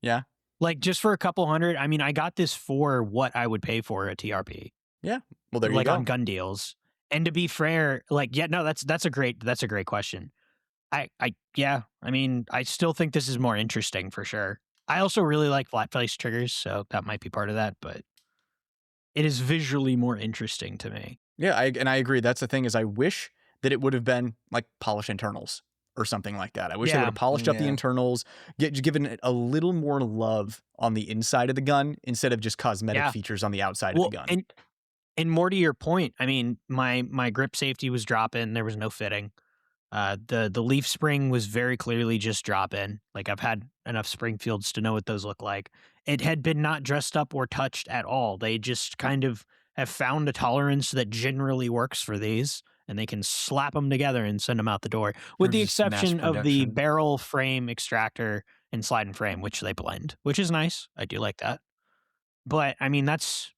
Yeah, like just for a couple hundred. I mean, I got this for what I would pay for a TRP. Yeah, well, there you go. Like on gun deals. And to be fair, that's a great question. I mean, I still think this is more interesting for sure. I also really like flat face triggers, so that might be part of that, but it is visually more interesting to me. Yeah, I agree. That's the thing is I wish that it would have been like polished internals or something like that. I wish they would have polished up the internals, given it a little more love on the inside of the gun instead of just cosmetic features on the outside of the gun. And more to your point, I mean, my grip safety was drop-in. There was no fitting. The leaf spring was very clearly just drop-in. Like, I've had enough Springfields to know what those look like. It had been not dressed up or touched at all. They just kind of have found a tolerance that generally works for these, and they can slap them together and send them out the door, with the exception of the barrel frame extractor and slide and frame, which they blend, which is nice. I do like that. But, I mean, that's...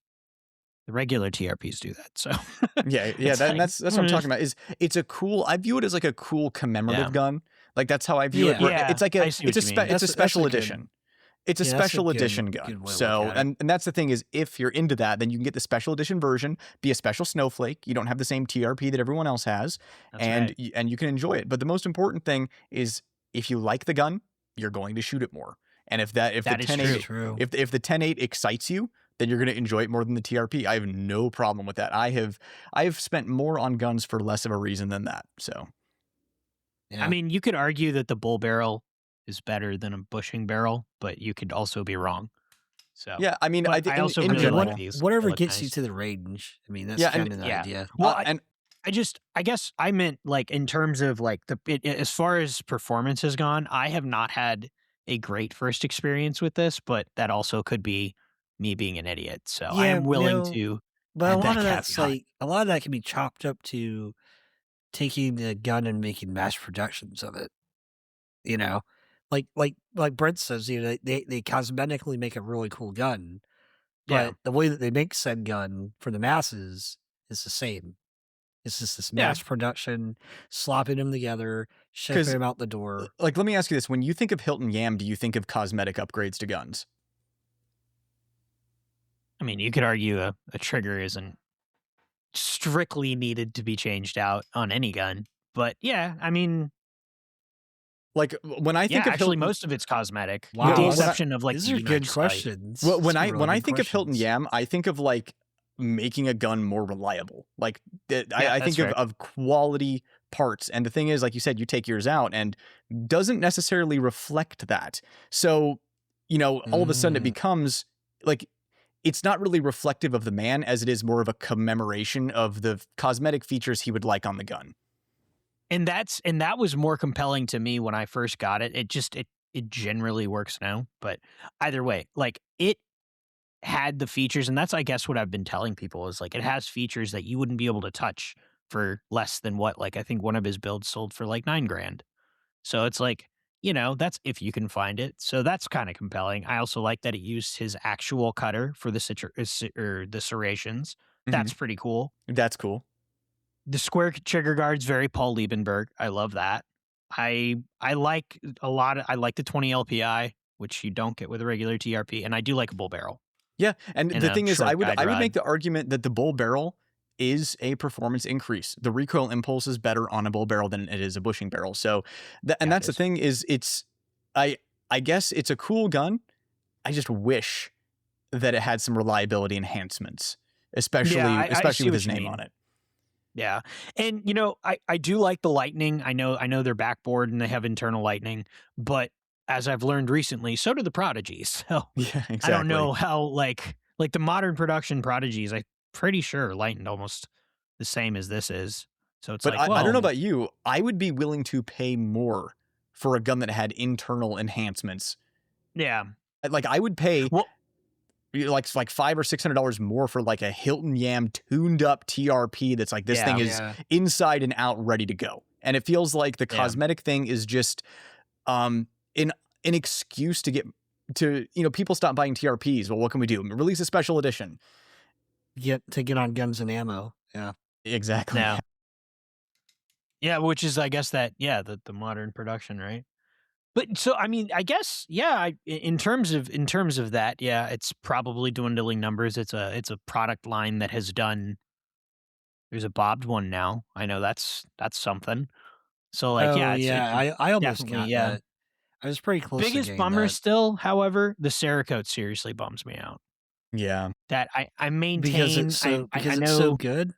The regular TRPs do that, so that's what I'm talking about. It's a cool. I view it as like a cool commemorative gun. Like that's how I view it. Yeah, it's like it's a special edition. It's a special edition gun. So and that's the thing is if you're into that, then you can get the special edition version. Be a special snowflake. You don't have the same TRP that everyone else has, and you can enjoy it. But the most important thing is if you like the gun, you're going to shoot it more. And if the 10-8 excites you, then you're going to enjoy it more than the TRP. I have no problem with that. I have spent more on guns for less of a reason than that. So, I mean, you could argue that the bull barrel is better than a bushing barrel, but you could also be wrong. So yeah, I mean, I also really like these. Whatever gets you to the range. I mean, that's kind of the idea. Well, I guess I meant like in terms of like as far as performance has gone, I have not had a great first experience with this, but that also could be me being an idiot. So I am willing to. But a lot of that can be chopped up to taking the gun and making mass productions of it. You know, like Brent says, they cosmetically make a really cool gun, but Yeah. the way that they make said gun for the masses is the same. It's just this mass production, slopping them together, shipping 'Cause, them out the door. Like, let me ask you this: when you think of Hilton Yam, do you think of cosmetic upgrades to guns? I mean, you could argue a trigger isn't strictly needed to be changed out on any gun, but yeah, I mean, Like when I think of actually, Hilton, most of it's cosmetic, Wow, with the well, when I- exception of like These the are Unite good sight. questions. well, when These are I really when I good think of Hilton questions. Yam, I think of like making a gun more reliable. Like I that's think fair. of quality parts. And the thing is, like you said, you take yours out and doesn't necessarily reflect that. So, all of a sudden it becomes like it's not really reflective of the man as it is more of a commemoration of the cosmetic features he would like on the gun. And that was more compelling to me when I first got it. It generally works now, but either way, like it had the features, and that's I guess what I've been telling people is like it has features that you wouldn't be able to touch for less than what, like I think one of his builds sold for like $9,000. So it's like, that's if you can find it. So that's kind of compelling. I also like that it used his actual cutter for the the serrations. That's pretty cool. That's cool. The square trigger guard's very Paul Liebenberg. I love that. I like I like the 20 LPI, which you don't get with a regular TRP, and I do like a bull barrel. Yeah, and In the a thing is, short I would guide rod. make the argument that the bull barrel is a performance increase. The recoil impulse is better on a bull barrel than it is a bushing barrel. So, that's the thing is, I guess it's a cool gun. I just wish that it had some reliability enhancements, especially I see with what his you name mean. on it. Yeah. And I do like the lightning. I know they're backboard and they have internal lightning, but as I've learned recently, so do the prodigies. So Yeah, exactly. I don't know how like the modern production prodigies, I'm pretty sure lightened almost the same as this is. So it's But like, I don't know about you. I would be willing to pay more for a gun that had internal enhancements. yeah. Like I would pay Well, like $500 or $600 more for like a Hilton Yam tuned up TRP that's like this thing is inside and out ready to go. And it feels like the cosmetic thing is just an excuse to get to, people stop buying TRPs. Well, what can we do? Release a special edition. Get on guns and ammo. Yeah. Exactly. Yeah. Yeah, which is I guess that the modern production, right? But so I mean, I guess in terms of that, it's probably dwindling numbers. It's a product line that has done. There's a bobbed one now. I know that's something. So like I almost got definitely, that. I was pretty close. Biggest to bummer that. still, however, the Cerakote seriously bums me out. Yeah. That I maintain because it's so good.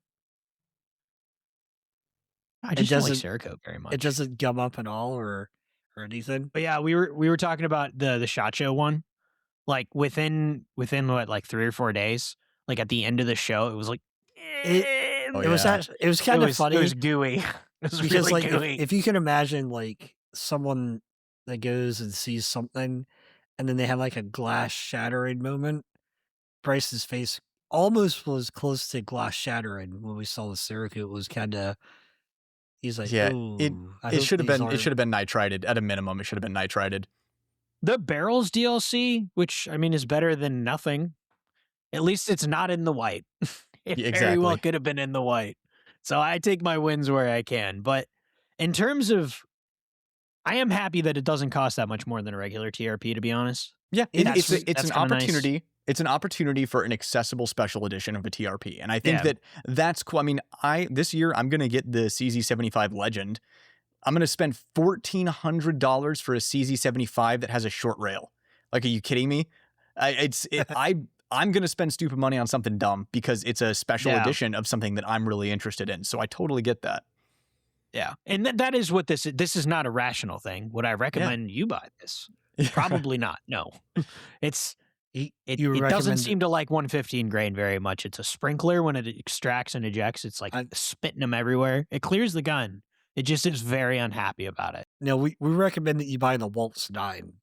I just don't like Cerakote very much. It doesn't gum up at all or anything. But yeah, we were talking about the SHOT Show one. Like within what, like 3 or 4 days, like at the end of the show, it was like it was kind of funny. It was gooey. It was because really like gooey. if you can imagine like someone that goes and sees something and then they have like a glass shattering moment, Bryce's face almost was close to glass shattering when we saw the Cerakote. It was kind of, he's like, yeah, ooh, it should have been nitrided at a minimum. It should have been nitrided. The Barrels DLC, which I mean is better than nothing. At least it's not in the white. It very well could have been in the white. So I take my wins where I can. But in terms of, I am happy that it doesn't cost that much more than a regular TRP, to be honest. Yeah, it's an opportunity. Nice. It's an opportunity for an accessible special edition of a TRP, and I think that's cool. I mean, this year I'm gonna get the CZ75 Legend. I'm gonna spend $1,400 for a CZ75 that has a short rail. Like, are you kidding me? I'm gonna spend stupid money on something dumb because it's a special edition of something that I'm really interested in. So I totally get that. Yeah, and that is what this is. This is not a rational thing. Would I recommend you buy this? Probably not. No, it doesn't seem to like 115 grain very much. It's a sprinkler when it extracts and ejects. It's like spitting them everywhere. It clears the gun. It just is very unhappy about it. No, we recommend that you buy the Waltz 9.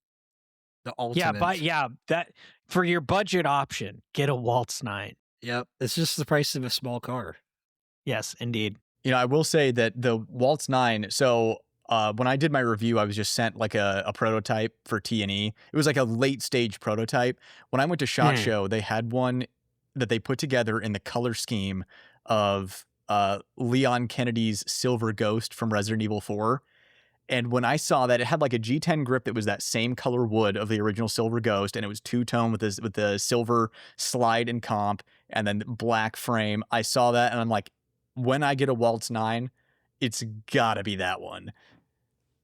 The ultimate. That for your budget option, get a Waltz 9. Yep, it's just the price of a small car. Yes, indeed. I will say that the Waltz 9, so when I did my review, I was just sent like a prototype for T&E. It was like a late stage prototype. When I went to SHOT Show, they had one that they put together in the color scheme of Leon Kennedy's Silver Ghost from Resident Evil 4. And when I saw that, it had like a G10 grip that was that same color wood of the original Silver Ghost, and it was two-tone with the silver slide and comp, and then black frame. I saw that, and I'm like, when I get a Waltz 9, it's gotta be that one.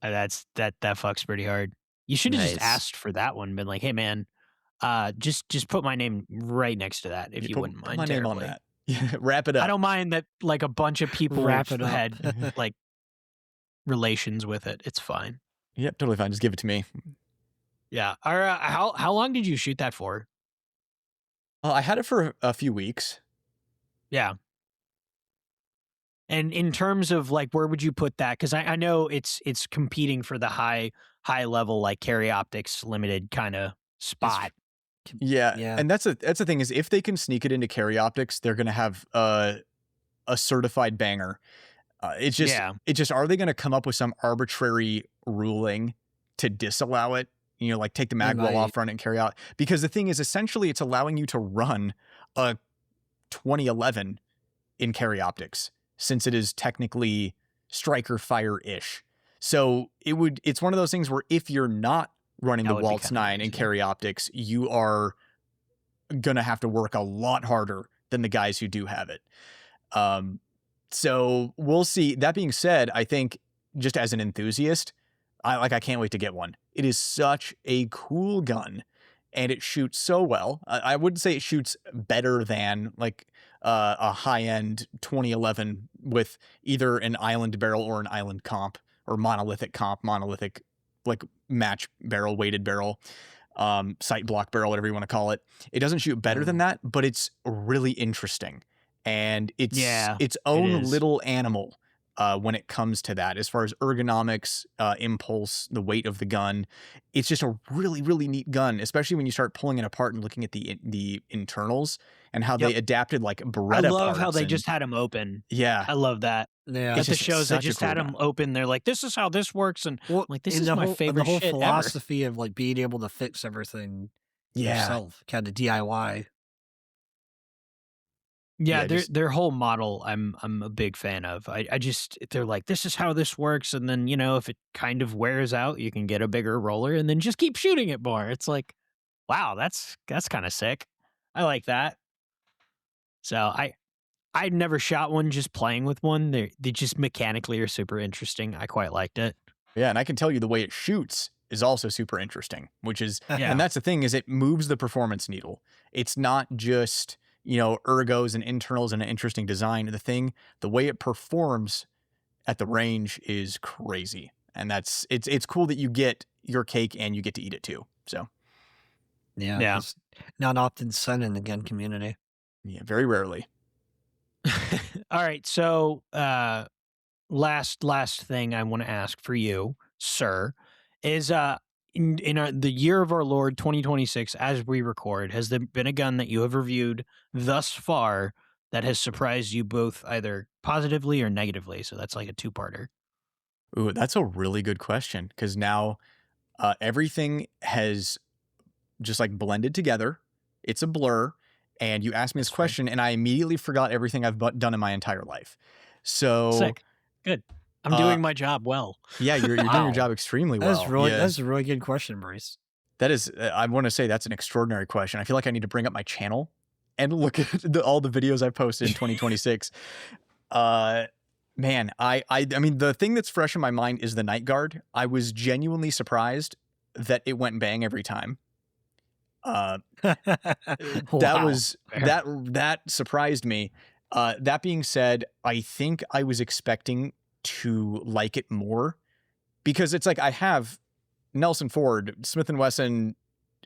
That fucks pretty hard. You should have just asked for that one, been like, hey man, just put my name right next to that if you wouldn't mind. Put my name on that. Wrap it up. I don't mind that like a bunch of people Wrap it up. had like relations with it. It's fine. Yep, totally fine. Just give it to me. Yeah. How long did you shoot that for? I had it for a few weeks. Yeah. And in terms of like, where would you put that? Because I know it's competing for the high level like Carry Optics limited kind of spot. Yeah. And that's the thing is, if they can sneak it into Carry Optics, they're gonna have a certified banger. It's just are they gonna come up with some arbitrary ruling to disallow it? You know, like take the mag wall off, run it and carry out. Because the thing is, essentially, it's allowing you to run a 2011 in Carry Optics, since it is technically striker fire-ish. So it's one of those things where if you're not running the Waltz 9 in Carry Optics, you are gonna have to work a lot harder than the guys who do have it. So we'll see. That being said, I think just as an enthusiast, I can't wait to get one. It is such a cool gun, and it shoots so well. I wouldn't say it shoots better than like a high-end 2011 with either an island barrel or an island comp or monolithic like match barrel, weighted barrel, sight block barrel, whatever you want to call it. It doesn't shoot better than that, but it's really interesting. And it's its own little animal when it comes to that. As far as ergonomics, impulse, the weight of the gun, it's just a really, really neat gun, especially when you start pulling it apart and looking at the internals and how they adapted like Beretta I love parts how they just had them open. Yeah. I love that. Yeah. At the shows, they just had them open. They're like, this is how this works. And I'm like, this is my favorite the whole shit philosophy of like being able to fix everything yourself, kind of DIY. Yeah, their whole model I'm a big fan of. I just, they're like, this is how this works, and then, you know, if it kind of wears out, you can get a bigger roller and then just keep shooting it more. It's like, wow, that's kind of sick. I like that. So I'd never shot one, just playing with one. They just mechanically are super interesting. I quite liked it. Yeah, and I can tell you the way it shoots is also super interesting, which is, and that's the thing, is it moves the performance needle. It's not just, you know, ergos and internals and an interesting design. The way it performs at the range is crazy. And it's cool that you get your cake and you get to eat it too. So yeah. It's not often seen in the gun community. Yeah, very rarely. All right. So last thing I want to ask for you, sir, is in the year of our Lord 2026, as we record, has there been a gun that you have reviewed thus far that has surprised you both either positively or negatively? So that's like a two-parter. Ooh, that's a really good question, because now everything has just like blended together. It's a blur. And you asked me this question, and I immediately forgot everything I've done in my entire life. So sick. Good. I'm doing my job well. Yeah, you're doing your job extremely well. That's a really good question, Bryce. That is, I want to say that's an extraordinary question. I feel like I need to bring up my channel and look at all the videos I've posted in 2026. Man, I mean, the thing that's fresh in my mind is the Night Guard. I was genuinely surprised that it went bang every time. That surprised me. That being said, I think I was expecting to like it more, because it's like I have Nelson Ford, Smith & Wesson,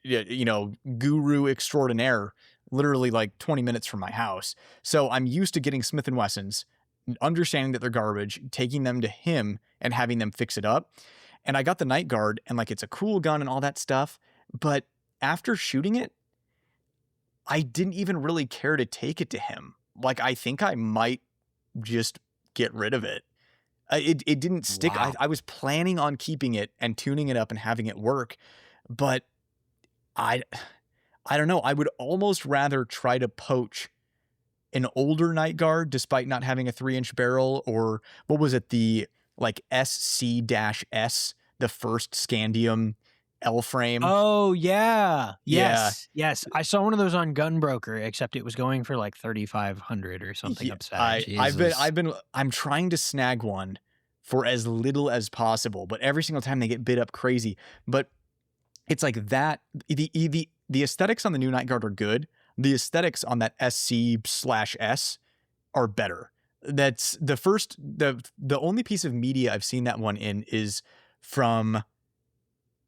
you know, guru extraordinaire, literally like 20 minutes from my house. So I'm used to getting Smith & Wessons, understanding that they're garbage, taking them to him and having them fix it up. And I got the Night Guard, and like, it's a cool gun and all that stuff. But after shooting it, I didn't even really care to take it to him. Like, I think I might just get rid of it. It didn't stick. Wow. I was planning on keeping it and tuning it up and having it work, but I don't know. I would almost rather try to poach an older Night Guard despite not having a 3-inch barrel, or what was it, the like SC-S, the first Scandium L frame. Oh yeah. Yes. I saw one of those on Gunbroker, except it was going for like 3,500 or something upsetting. I'm trying to snag one for as little as possible, but every single time they get bid up crazy. But it's like that. The aesthetics on the new Night Guard are good. The aesthetics on that SC/S are better. That's the only piece of media I've seen that one in is from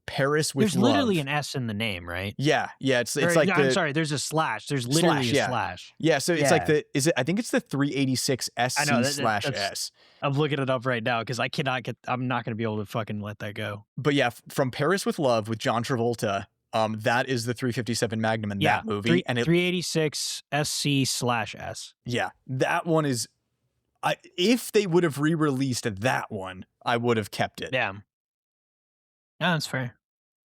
Paris with There's Love. literally an S in the name, right? Yeah. It's Or, like I'm sorry, there's a slash. There's literally a slash. Yeah, so it's Yeah. like I think it's the 386 SC/S. I'm looking it up right now because I'm not going to be able to fucking let that go. But yeah, from Paris with Love with John Travolta, that is the 357 Magnum in that movie. And 386 SC/S. Yeah, that one is, if they would have re-released that one, I would have kept it. Yeah. Yeah, that's fair.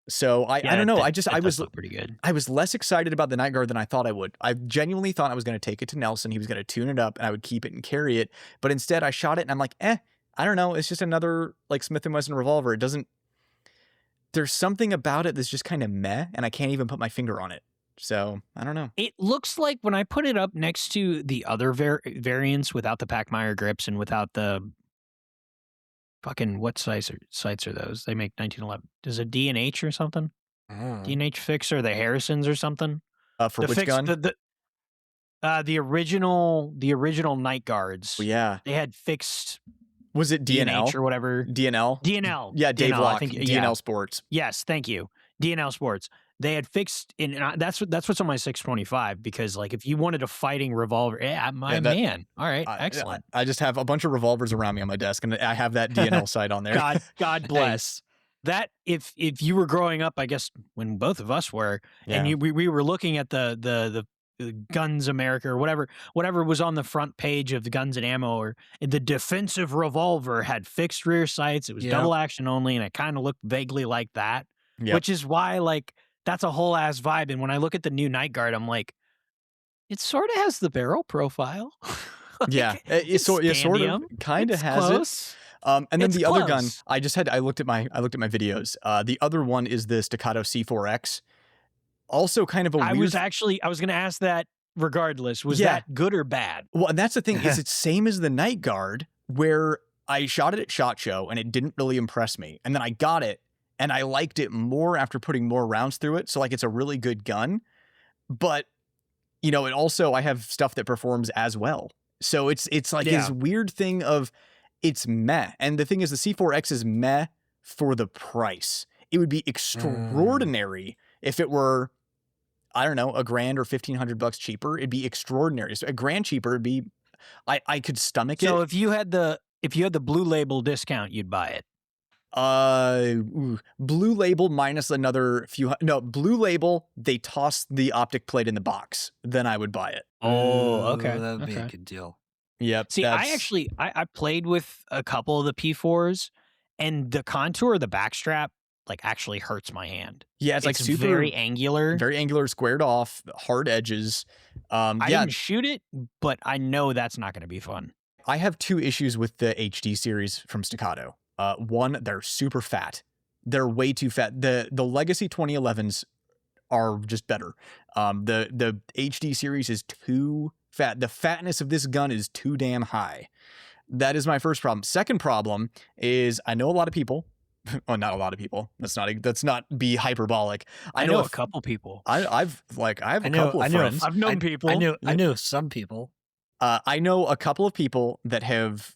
So I don't know. I was pretty good. I was less excited about the Night Guard than I thought I would. I genuinely thought I was going to take it to Nelson. He was going to tune it up and I would keep it and carry it. But instead I shot it and I'm like, I don't know. It's just another like Smith & Wesson revolver. There's something about it that's just kind of meh and I can't even put my finger on it. So I don't know. It looks like when I put it up next to the other variants without the Pachmeyer grips and without the fucking, what sights are those? They make 1911. Does a D&H or something? D&H fix or the Harrisons or something? For which gun? The original Night Guards. Well, yeah. They had fixed. Was it DNL or whatever? DNL. Yeah, Dave DNL, Locke. I think, DNL Sports. Yes, thank you. DNL Sports. They had fixed that's what's on my 625 because like if you wanted a fighting revolver, man. All right, excellent. I just have a bunch of revolvers around me on my desk, and I have that DNL sight on there. God bless. That if you were growing up, I guess when both of us were, and we were looking at the Guns America or whatever was on the front page of the Guns and Ammo, or the defensive revolver had fixed rear sights. It was double action only, and it kind of looked vaguely like that, which is why like. That's a whole ass vibe. And when I look at the new Night Guard, I'm like, it sort of has the barrel profile. It sort of kind of has close. And then It's the close. other gun, I looked at my videos. The other one is the Staccato C4X. Also kind of a weird. I was going to ask that regardless. Was that good or bad? Well, and that's the thing is it's same as the Night Guard where I shot it at SHOT Show and it didn't really impress me. And then I got it. And I liked it more after putting more rounds through it. So like it's a really good gun. But, it also, I have stuff that performs as well. So it's like this weird thing of it's meh. And the thing is the C4X is meh for the price. It would be extraordinary if it were, I don't know, $1,000 or $1,500 cheaper. It'd be extraordinary. So $1,000 cheaper would be, I could stomach it. So if you had the Blue Label discount, you'd buy it. Blue Label minus another few. No, Blue Label. They toss the optic plate in the box. Then I would buy it. Oh, okay, that would be a good deal. Yep. See, I played with a couple of the P4s, and the contour of the backstrap like actually hurts my hand. Yeah, it's like super very angular, squared off, hard edges. I didn't shoot it, but I know that's not going to be fun. I have two issues with the HD series from Staccato. One, they're super fat. They're way too fat. The Legacy 2011s are just better. The HD series is too fat. The fatness of this gun is too damn high. That is my first problem. Second problem is I know a lot of people. Well, not a lot of people. Let's not be hyperbolic. I know a couple people. I have a couple of friends. I've known people. I know some people. I know a couple of people that have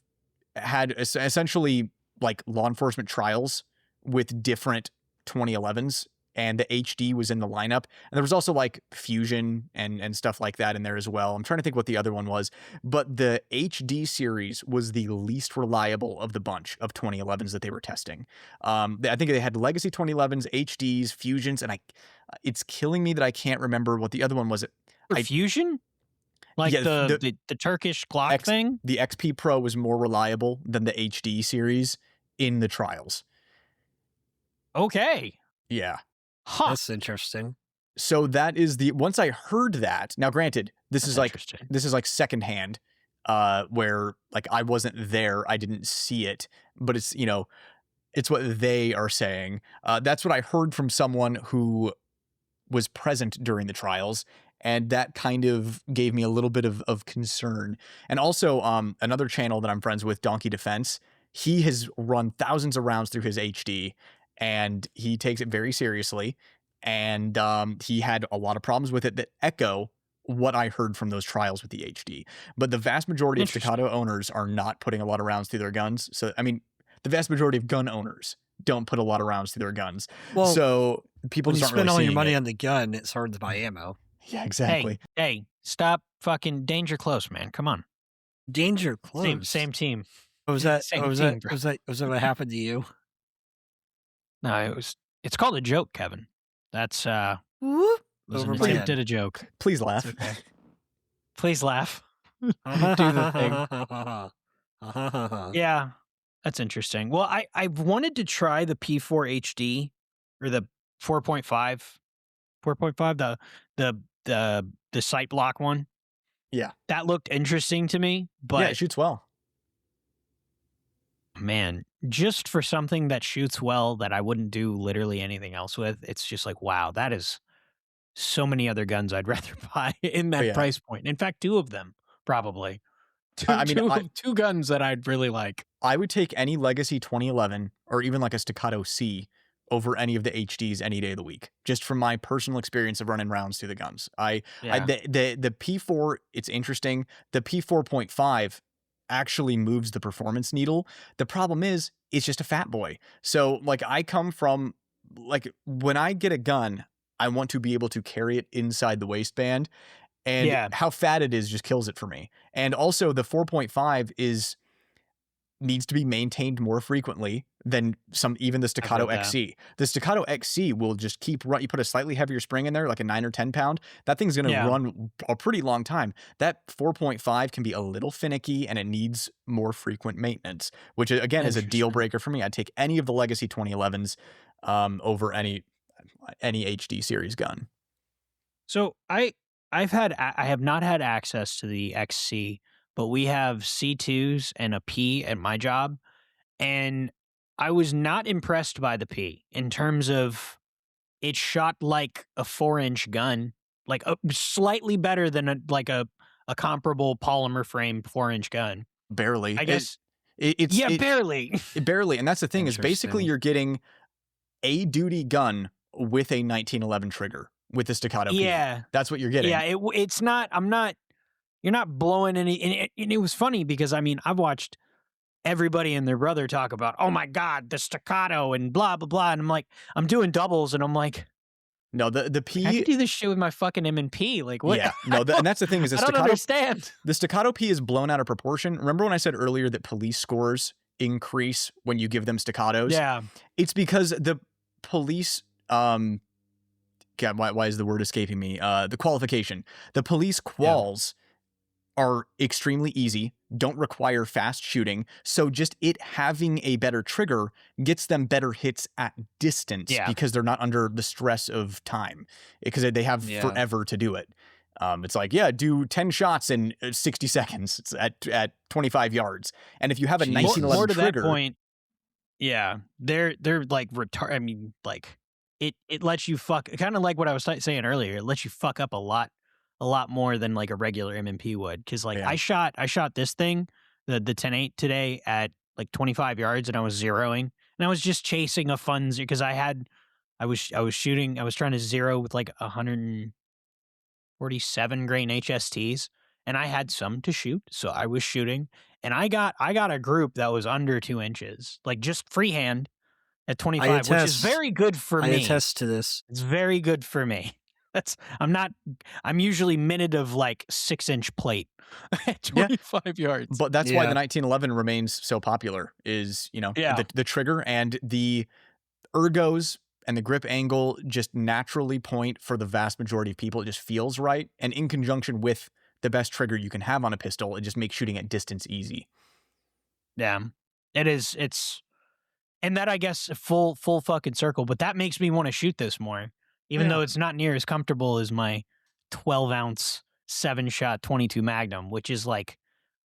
had essentially like law enforcement trials with different 2011s, and the HD was in the lineup. And there was also like Fusion and stuff like that in there as well. I'm trying to think what the other one was, but the HD series was the least reliable of the bunch of 2011s that they were testing. I think they had Legacy 2011s, HDs, Fusions, and it's killing me that I can't remember what the other one was. Fusion? Like Yeah, the Turkish Glock thing? The XP Pro was more reliable than the HD series in the trials. Okay. Yeah. Huh. That's interesting. So that is once I heard that. Now, granted, this is like secondhand, where like I wasn't there, I didn't see it, but it's it's what they are saying. That's what I heard from someone who was present during the trials, and that kind of gave me a little bit of concern. And also, another channel that I'm friends with, Donkey Defense, he has run thousands of rounds through his HD, and he takes it very seriously. And he had a lot of problems with it that echo what I heard from those trials with the HD. But the vast majority of Staccato owners are not putting a lot of rounds through their guns. So, I mean, the vast majority of gun owners don't put a lot of rounds through their guns. Well, so people when just you aren't spend really all your money seeing it. on the gun, it's hard to buy ammo. Yeah, exactly. Hey, stop fucking danger close, man. Come on. Danger close. Same team. Was that? Same Was team, that? bro. Was that what happened to you? No, it's called a joke, Kevin. That's Whoop, was over an my attempt head. at a joke. Please laugh. It's okay. Please laugh. Do the thing. Yeah, that's interesting. Well, I wanted to try the P4 HD or the 4.5, the sight block one. Yeah. That looked interesting to me, but Yeah, it shoots well. man, just for something that shoots well that I wouldn't do literally anything else with, it's just like, wow, that is so many other guns I'd rather buy in that yeah. price point. In fact, two of them, probably. Two guns that I'd really like. I would take any Legacy 2011 or even like a Staccato C over any of the HDs any day of the week, just from my personal experience of running rounds through the guns. The P4, it's interesting. The P4.5 actually moves the performance needle. The problem is it's just a fat boy. So like I come from like when I get a gun, I want to be able to carry it inside the waistband, and how fat it is just kills it for me. And also the 4.5 needs to be maintained more frequently than even the Staccato XC. The Staccato XC will just keep run. You put a slightly heavier spring in there, like a 9 or 10 pound, that thing's going to run a pretty long time. That 4.5 can be a little finicky, and it needs more frequent maintenance, which again is a deal breaker for me. I'd take any of the Legacy 2011s over any HD series gun. So I have not had access to the XC, but we have C2s and a P at my job, and I was not impressed by the P in terms of it shot like a 4-inch gun, like slightly better than a comparable polymer frame 4-inch gun. Barely, I guess. Barely. Barely, and that's the thing is basically you're getting a duty gun with a 1911 trigger with the Staccato P. Yeah, that's what you're getting. Yeah, it's not. You're not blowing any. And it was funny because I mean I've watched everybody and their brother talk about, oh my god, the Staccato and blah blah blah, and I'm like, I'm doing doubles, and I'm like, no, the P. I can do this shit with my fucking M&P. Like what? Yeah, no, and that's the thing is the I don't understand. The Staccato P is blown out of proportion. Remember when I said earlier that police scores increase when you give them staccatos? Yeah, it's because the police. God, why is the word escaping me? The qualification. The police quals are extremely easy, don't require fast shooting, so just it having a better trigger gets them better hits at distance because they're not under the stress of time, because they have forever to do it. It's like, do 10 shots in 60 seconds. It's at 25 yards. And if you have a 1911 more to trigger, that point, they're like retard. I mean, like it lets you fuck, kind of like what I was saying earlier. It lets you fuck up a lot more than like a regular M&P would. Because like I shot this thing, the 10-8 today at like 25 yards, and I was zeroing, and I was just chasing a fun zero because I was shooting. I was trying to zero with like 147 grain HSTs, and I had some to shoot, so I was shooting, and I got a group that was under 2 inches, like just freehand at 25, which is very good for me. I attest to this. It's very good for me. I'm usually minute of like 6-inch plate at 25 yards. But that's why the 1911 remains so popular is, the trigger and the ergos and the grip angle just naturally point for the vast majority of people. It just feels right. And in conjunction with the best trigger you can have on a pistol. It just makes shooting at distance easy. Yeah, it is. And that, I guess, full fucking circle. But that makes me want to shoot this more, even though it's not near as comfortable as my 12-ounce 7-shot 22 Magnum, which is like,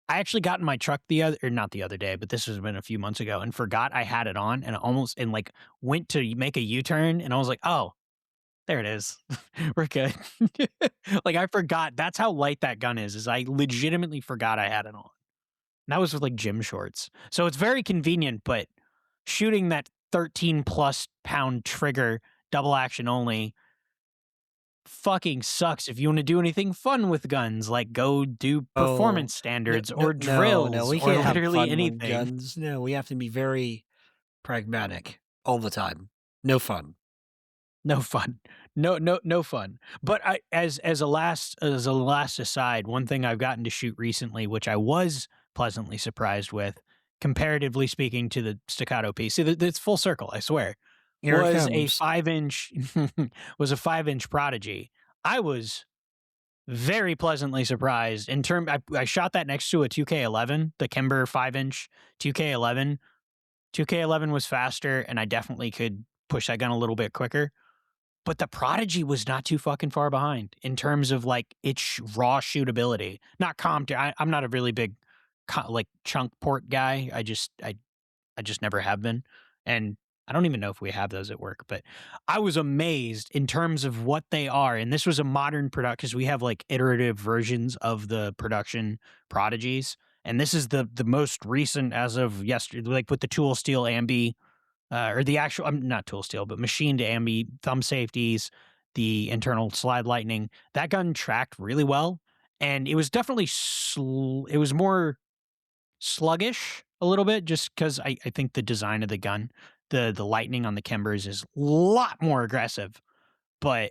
I actually got in my truck not the other day, but this has been a few months ago, and forgot I had it on, and like went to make a U-turn, and I was like, oh, there it is. We're good. Like, I forgot. That's how light that gun is I legitimately forgot I had it on. And that was with like gym shorts. So it's very convenient, but shooting that 13+ pound trigger, double action only, fucking sucks if you want to do anything fun with guns, like go do performance standards or drills No, we or can't have literally fun with anything. guns. No, we have to be very pragmatic all the time. No fun. No fun. No fun. But as a last aside, one thing I've gotten to shoot recently, which I was pleasantly surprised with, comparatively speaking to the staccato piece. See, it's full circle, I swear. Here it was a comes. 5-inch Prodigy. I was very pleasantly surprised in term. I shot that next to a 2K11, the Kimber 5-inch 2K11. 2K11 was faster, and I definitely could push that gun a little bit quicker. But the Prodigy was not too fucking far behind in terms of like its raw shootability. Not I'm not a really big like chunk port guy. I just never have been, and I don't even know if we have those at work. But I was amazed in terms of what they are. And this was a modern product because we have like iterative versions of the production Prodigies, and this is the most recent as of yesterday, like with the tool steel ambi. Or the actual, not tool steel, but machined ambi, thumb safeties, the internal slide lightning. That gun tracked really well, and it was definitely it was more sluggish a little bit, just because I think the design of the gun, the lightning on the Kimbers is a lot more aggressive, but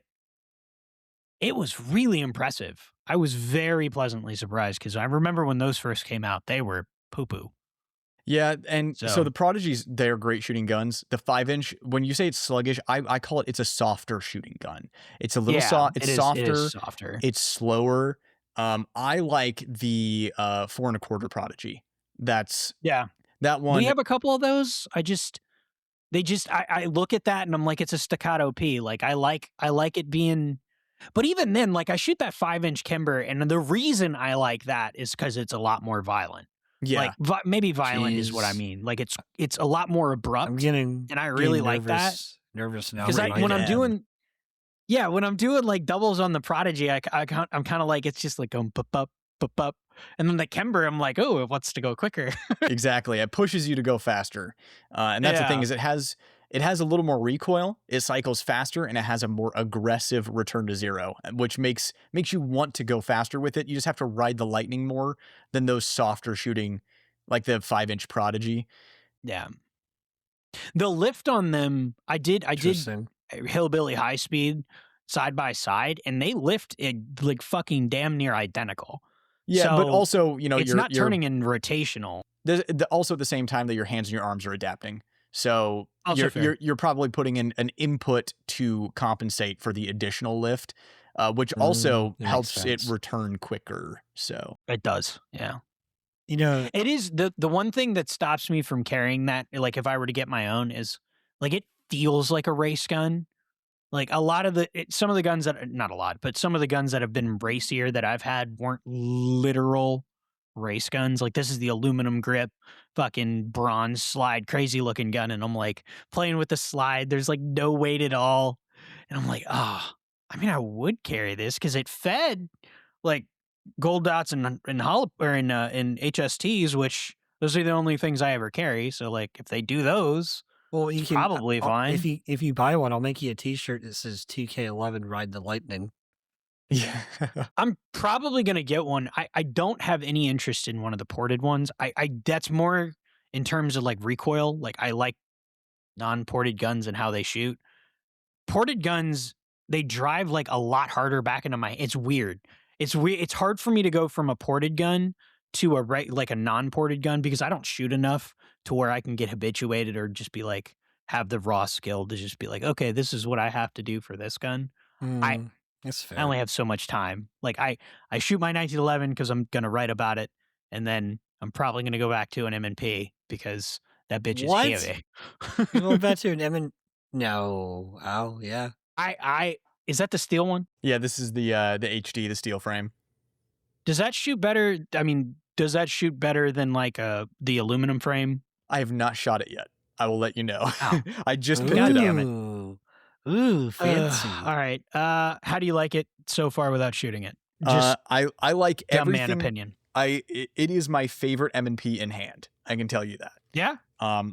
it was really impressive. I was very pleasantly surprised because I remember when those first came out, they were poo-poo. Yeah, and so So- the Prodigies, they're great shooting guns. The 5-inch, when you say it's sluggish, I call it, it's a softer shooting gun. It's a little soft. It's softer. It is softer. It's slower. I like the 4 1/4 Prodigy. That one. We have a couple of those. I look at that and I'm like, it's a staccato P. Like I like it being, but even then, like I shoot that 5-inch Kimber, and the reason I like that is because it's a lot more violent. Yeah, Like maybe violent is what I Jeez. mean. Like it's a lot more abrupt. I'm getting and I really like that. Nervous now. Because right when I'm now. doing like doubles on the Prodigy, I'm kind of like, it's just like going up, and then the Kimber, I'm like, oh, it wants to go quicker. exactly. It pushes you to go faster, and that's the thing, is it has a little more recoil. It cycles faster, and it has a more aggressive return to zero, which makes you want to go faster with it. You just have to ride the lightning more than those softer shooting, like the 5-inch Prodigy. Yeah. The lift on them, I did Interesting. hillbilly high speed side by side, and they lift it like fucking damn near identical. Yeah, but So, also, it's you're not turning in rotational. also at the same time that your hands and your arms are adapting. So Also fair. you're probably putting in an input to compensate for the additional lift, which also that makes helps it sense. return quicker. So It does. Yeah. You know, It is the one thing that stops me from carrying that, like if I were to get my own, is like it feels like a race gun. Like a lot of some of the guns that, not a lot, but some of the guns that have been racier that I've had weren't literal race guns. Like this is the aluminum grip, fucking bronze slide, crazy looking gun. And I'm like playing with the slide. There's like no weight at all. And I'm like, oh, I mean, I would carry this because it fed like gold dots and in HSTs, which those are the only things I ever carry. So like if they do those, well, you it's can probably fine. if you buy one. I'll make you a T-shirt that says 2K11 Ride the Lightning. yeah, I'm probably gonna get one. I don't have any interest in one of the ported ones. I that's more in terms of like recoil. Like I like non-ported guns and how they shoot. Ported guns, they drive like a lot harder back into my. It's weird. It's weird. It's hard for me to go from a ported gun to like a non-ported gun because I don't shoot enough to where I can get habituated or just be like have the raw skill to just be like, okay, this is what I have to do for this gun. Mm. That's fair. I only have so much time. Like I shoot my 1911 because I'm gonna write about it, and then I'm probably gonna go back to an M&P because that bitch What? is heavy. You going back to an No. Oh, yeah. I is that the steel one? Yeah, this is the HD, the steel frame. Does that shoot better? I mean, does that shoot better than like the aluminum frame? I have not shot it yet. I will let you know. Oh. I just God picked it damn up. it. Ooh, fancy. All right. How do you like it so far without shooting it? I like dumb everything. man opinion. It is my favorite M&P in hand. I can tell you that. Yeah.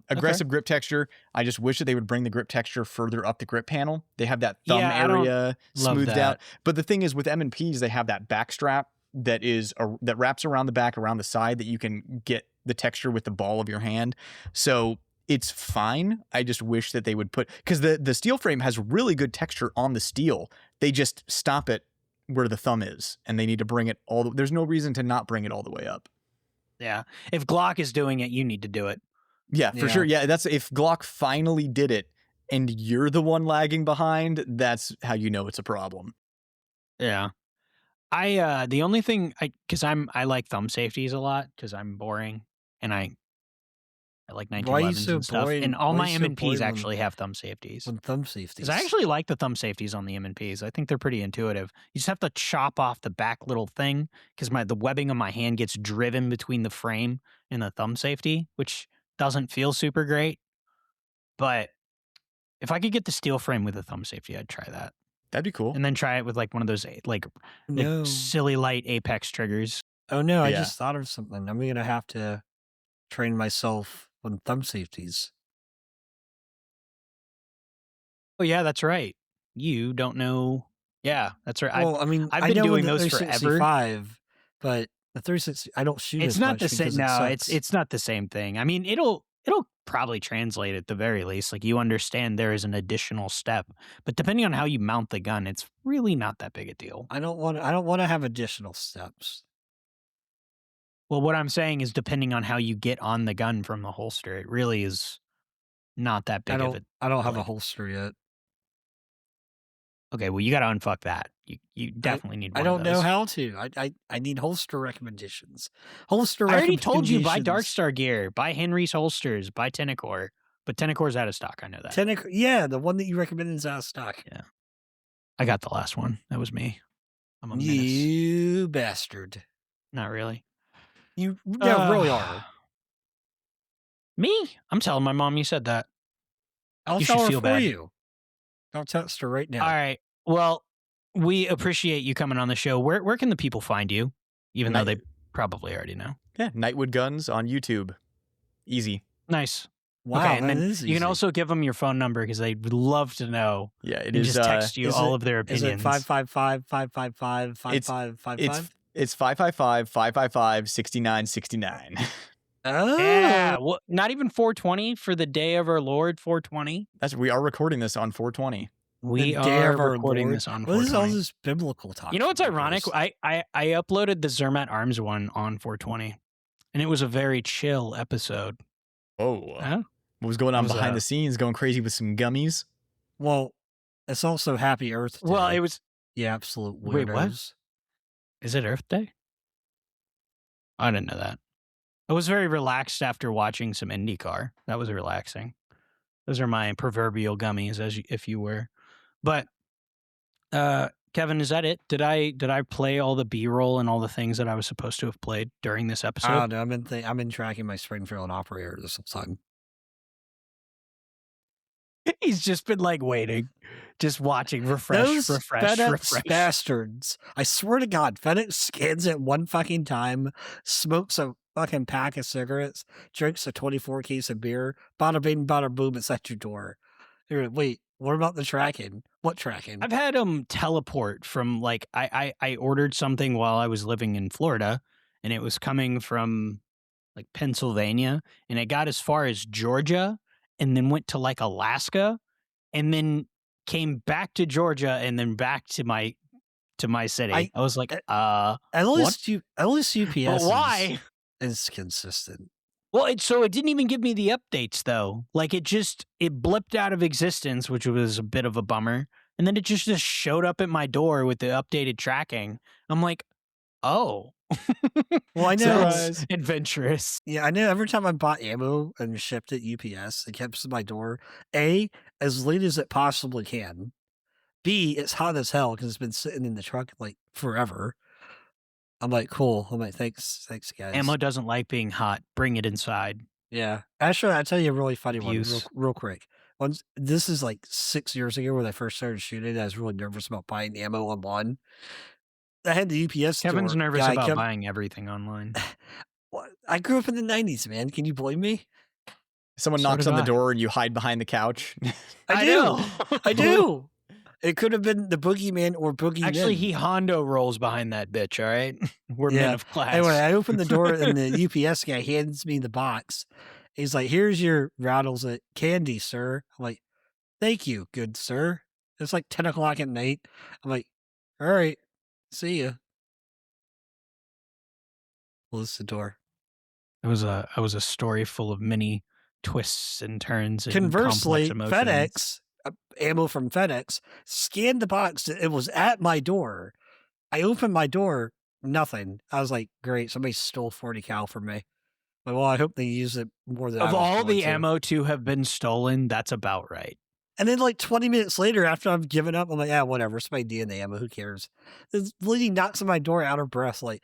Aggressive grip texture. I just wish that they would bring the grip texture further up the grip panel. They have that thumb area smoothed out. But the thing is, with M&Ps, they have that back strap that wraps around the back, around the side, that you can get the texture with the ball of your hand. So it's fine. I just wish that they would because the steel frame has really good texture on the steel. They just stop it where the thumb is, and they need to bring it there's no reason to not bring it all the way up. Yeah. If Glock is doing it, you need to do it. Yeah, for sure. Yeah, that's if Glock finally did it and you're the one lagging behind, that's how you know it's a problem. Yeah. The only thing I like thumb safeties a lot because I'm boring and I like 1911s and stuff. And all my M&Ps actually have thumb safeties. Thumb safeties. Because I actually like the thumb safeties on the M&Ps. I think they're pretty intuitive. You just have to chop off the back little thing because the webbing of my hand gets driven between the frame and the thumb safety, which doesn't feel super great. But if I could get the steel frame with a thumb safety, I'd try that. That'd be cool. And then try it with like one of those like silly light Apex triggers. Oh no, I just thought of something. I'm gonna have to train myself on thumb safeties. Oh yeah, that's right. You don't know. Yeah, that's right. Well, I mean, I've been doing those forever. But the 360, I don't shoot. It's as not much the same. because No, it sucks. it's not the same thing. I mean, it'll probably translate at the very least. Like you understand there is an additional step, but depending on how you mount the gun, it's really not that big a deal. I don't want to have additional steps. Well, what I'm saying is, depending on how you get on the gun from the holster, it really is not that big of a. I don't have a holster yet. Okay, well, you got to unfuck that. You definitely need one I don't of those. know how to. I need holster recommendations. I already told you, buy Darkstar gear, buy Henry's holsters, buy Tenicor. But Tenicor's out of stock. I know that. Yeah, the one that you recommended is out of stock. Yeah. I got the last one. That was me. I'm a menace. You bastard. Not really. You really are. Me? I'm telling my mom you said that. I'll tell her for you. I'll text her right now. All right. Well, we appreciate you coming on the show. Where can the people find you? Even though they probably already know. Yeah, Nightwood Guns on YouTube. Easy. Nice. Wow, okay, and then is you can also give them your phone number because they would love to know. Yeah, it is. Just text you all of their opinions. Is it 555-555-5555? It's 555-555-6969. Oh. Yeah. Well, not even 420 for the day of our Lord 420. We are recording this on 420. We are recording this on 420. What is all this biblical talk? You know what's ironic? I uploaded the Zermatt Arms one on 420, and it was a very chill episode. Oh. Huh? What was going on behind the scenes? Going crazy with some gummies? Well, it's also Happy Earth Day. Well, it was... Yeah, absolute weirdos. Wait, what? Is it Earth Day? I didn't know that. I was very relaxed after watching some IndyCar. That was relaxing. Those are my proverbial gummies, if you were. But Kevin, is that it? Did I play all the B-roll and all the things that I was supposed to have played during this episode? I don't know. I've been tracking my Springfield operator this whole time. He's just been like waiting, just watching, refresh. Bastards. I swear to God, FedEx scans it one fucking time, smokes a fucking pack of cigarettes, drinks a 24 case of beer, bada bing, bada boom, it's at your door. Wait, what about the tracking? What tracking? I've had them teleport from like, I ordered something while I was living in Florida, and it was coming from like Pennsylvania, and it got as far as Georgia, and then went to like Alaska, and then came back to Georgia, and then back to my city. I was like, at least UPS but why? Is consistent. Well, it didn't even give me the updates though. Like it blipped out of existence, which was a bit of a bummer. and then it just showed up at my door with the updated tracking. I'm like, oh. Well, I know. That's adventurous. Yeah, I know every time I bought ammo and shipped it UPS, it kept at my door. A, as late as it possibly can. B, it's hot as hell because it's been sitting in the truck like forever. I'm like, cool. I'm like, thanks, guys. Ammo doesn't like being hot. Bring it inside. Yeah. Actually, I'll tell you a really funny Abuse. one real quick. This is like 6 years ago when I first started shooting. I was really nervous about buying ammo online. I had the UPS Kevin's store nervous guy about come- buying everything online. What? I grew up in the 90s, man. Can you blame me? Someone So knocks did on the I. door and you hide behind the couch. I do. know. I do. It could have been the boogeyman or boogeyman. Actually, he Hondo rolls behind that bitch, all right? We're men Yeah. of class. Anyway, I open the door and the UPS guy hands me the box. He's like, here's your rattles of candy, sir. I'm like, thank you, good sir. It's like 10 o'clock at night. I'm like, all right, see ya. Close the door. It was a story full of many twists and turns and Conversely, complex emotions. FedEx, ammo from FedEx, scanned the box. It was at my door. I opened my door, nothing. I was like, great, somebody stole 40 cal from me. But, well, I hope they use it more than I Of was all going the to. ammo to have been stolen, that's about right. And then like 20 minutes later, after I've given up, I'm like, yeah, whatever. It's my DNA ammo. Who cares? This lady knocks on my door out of breath, like,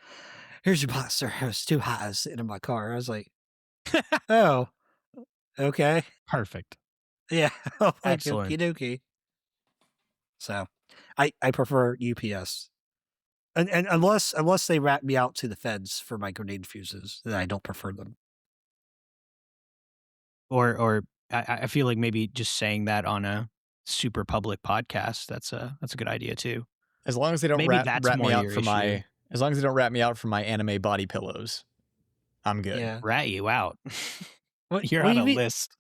here's your box, sir. It was too hot. I was sitting in my car. I was like, oh, okay. Perfect. Yeah. I'm like, Excellent. okie dokie. So I prefer UPS. And unless they rat me out to the feds for my grenade fuses, then I don't prefer them. Or I feel like maybe just saying that on a super public podcast, that's a good idea too. As long as they don't Maybe that's rat me more out your for issue. as long as they don't rat me out for my anime body pillows, I'm good. Yeah. Rat you out. You're what on do a you mean? list.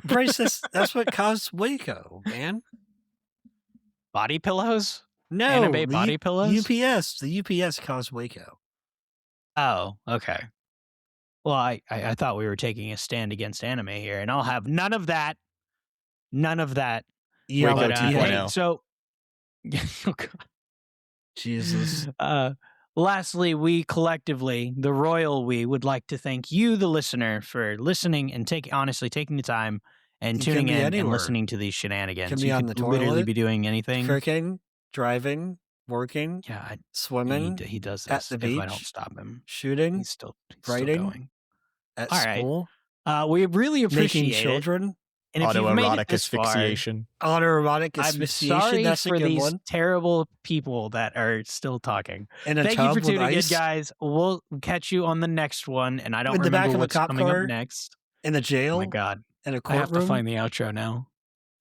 Bryce, that's what caused Waco, man. Body pillows? No, Anime the body pillows? UPS. The UPS caused Waco. Oh, okay. Well, I thought we were taking a stand against anime here, and I'll have none of that. None of that. Yeah, Waco But, 2.0. hey, so, oh, God. Jesus. Lastly, we collectively, the royal we, would like to thank you, the listener, for listening and honestly taking the time and You can tuning be in and anywhere. listening to these shenanigans. Can be You on could the literally toilet, be doing anything. Cooking, driving, working, Yeah, swimming, he does at this the if I don't beach, stop him. shooting, He's still writing, going. at All right. school, We really appreciate making it. children, And if you've made it Autoerotic this far, asphyxiation. autoerotic I'm asphyxiation. sorry That's a for good these one. terrible people that are still talking. And a Thank you tub for with tuning in, ice guys. We'll catch you on the next one, and I don't in the back remember of a what's cop coming car, up next. in a Oh jail, my God. in a I have to courtroom. find the outro now.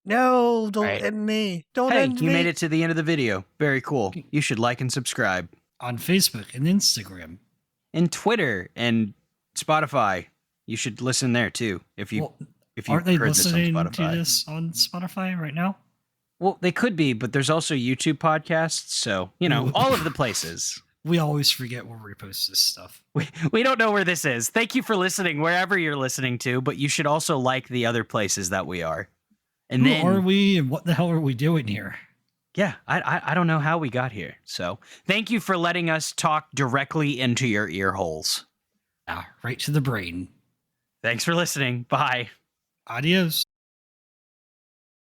No, don't Right. end me. Don't Hey, end you me. made it to the end of the video. Very cool. You should like and subscribe. On Facebook and Instagram. And Twitter and Spotify. You should listen there too. If you Well, if you aren't they heard this on listening to Spotify. this on Spotify right now? Well, they could be, but there's also YouTube podcasts, so Ooh. all of the places. We always forget where we post this stuff. We don't know where this is. Thank you for listening wherever you're listening to, but you should also like the other places that we are. And Who then are we and what the hell are we doing here? yeah, I don't know how we got here. So thank you for letting us talk directly into your ear holes. Right to the brain. Thanks for listening. Bye. Adios.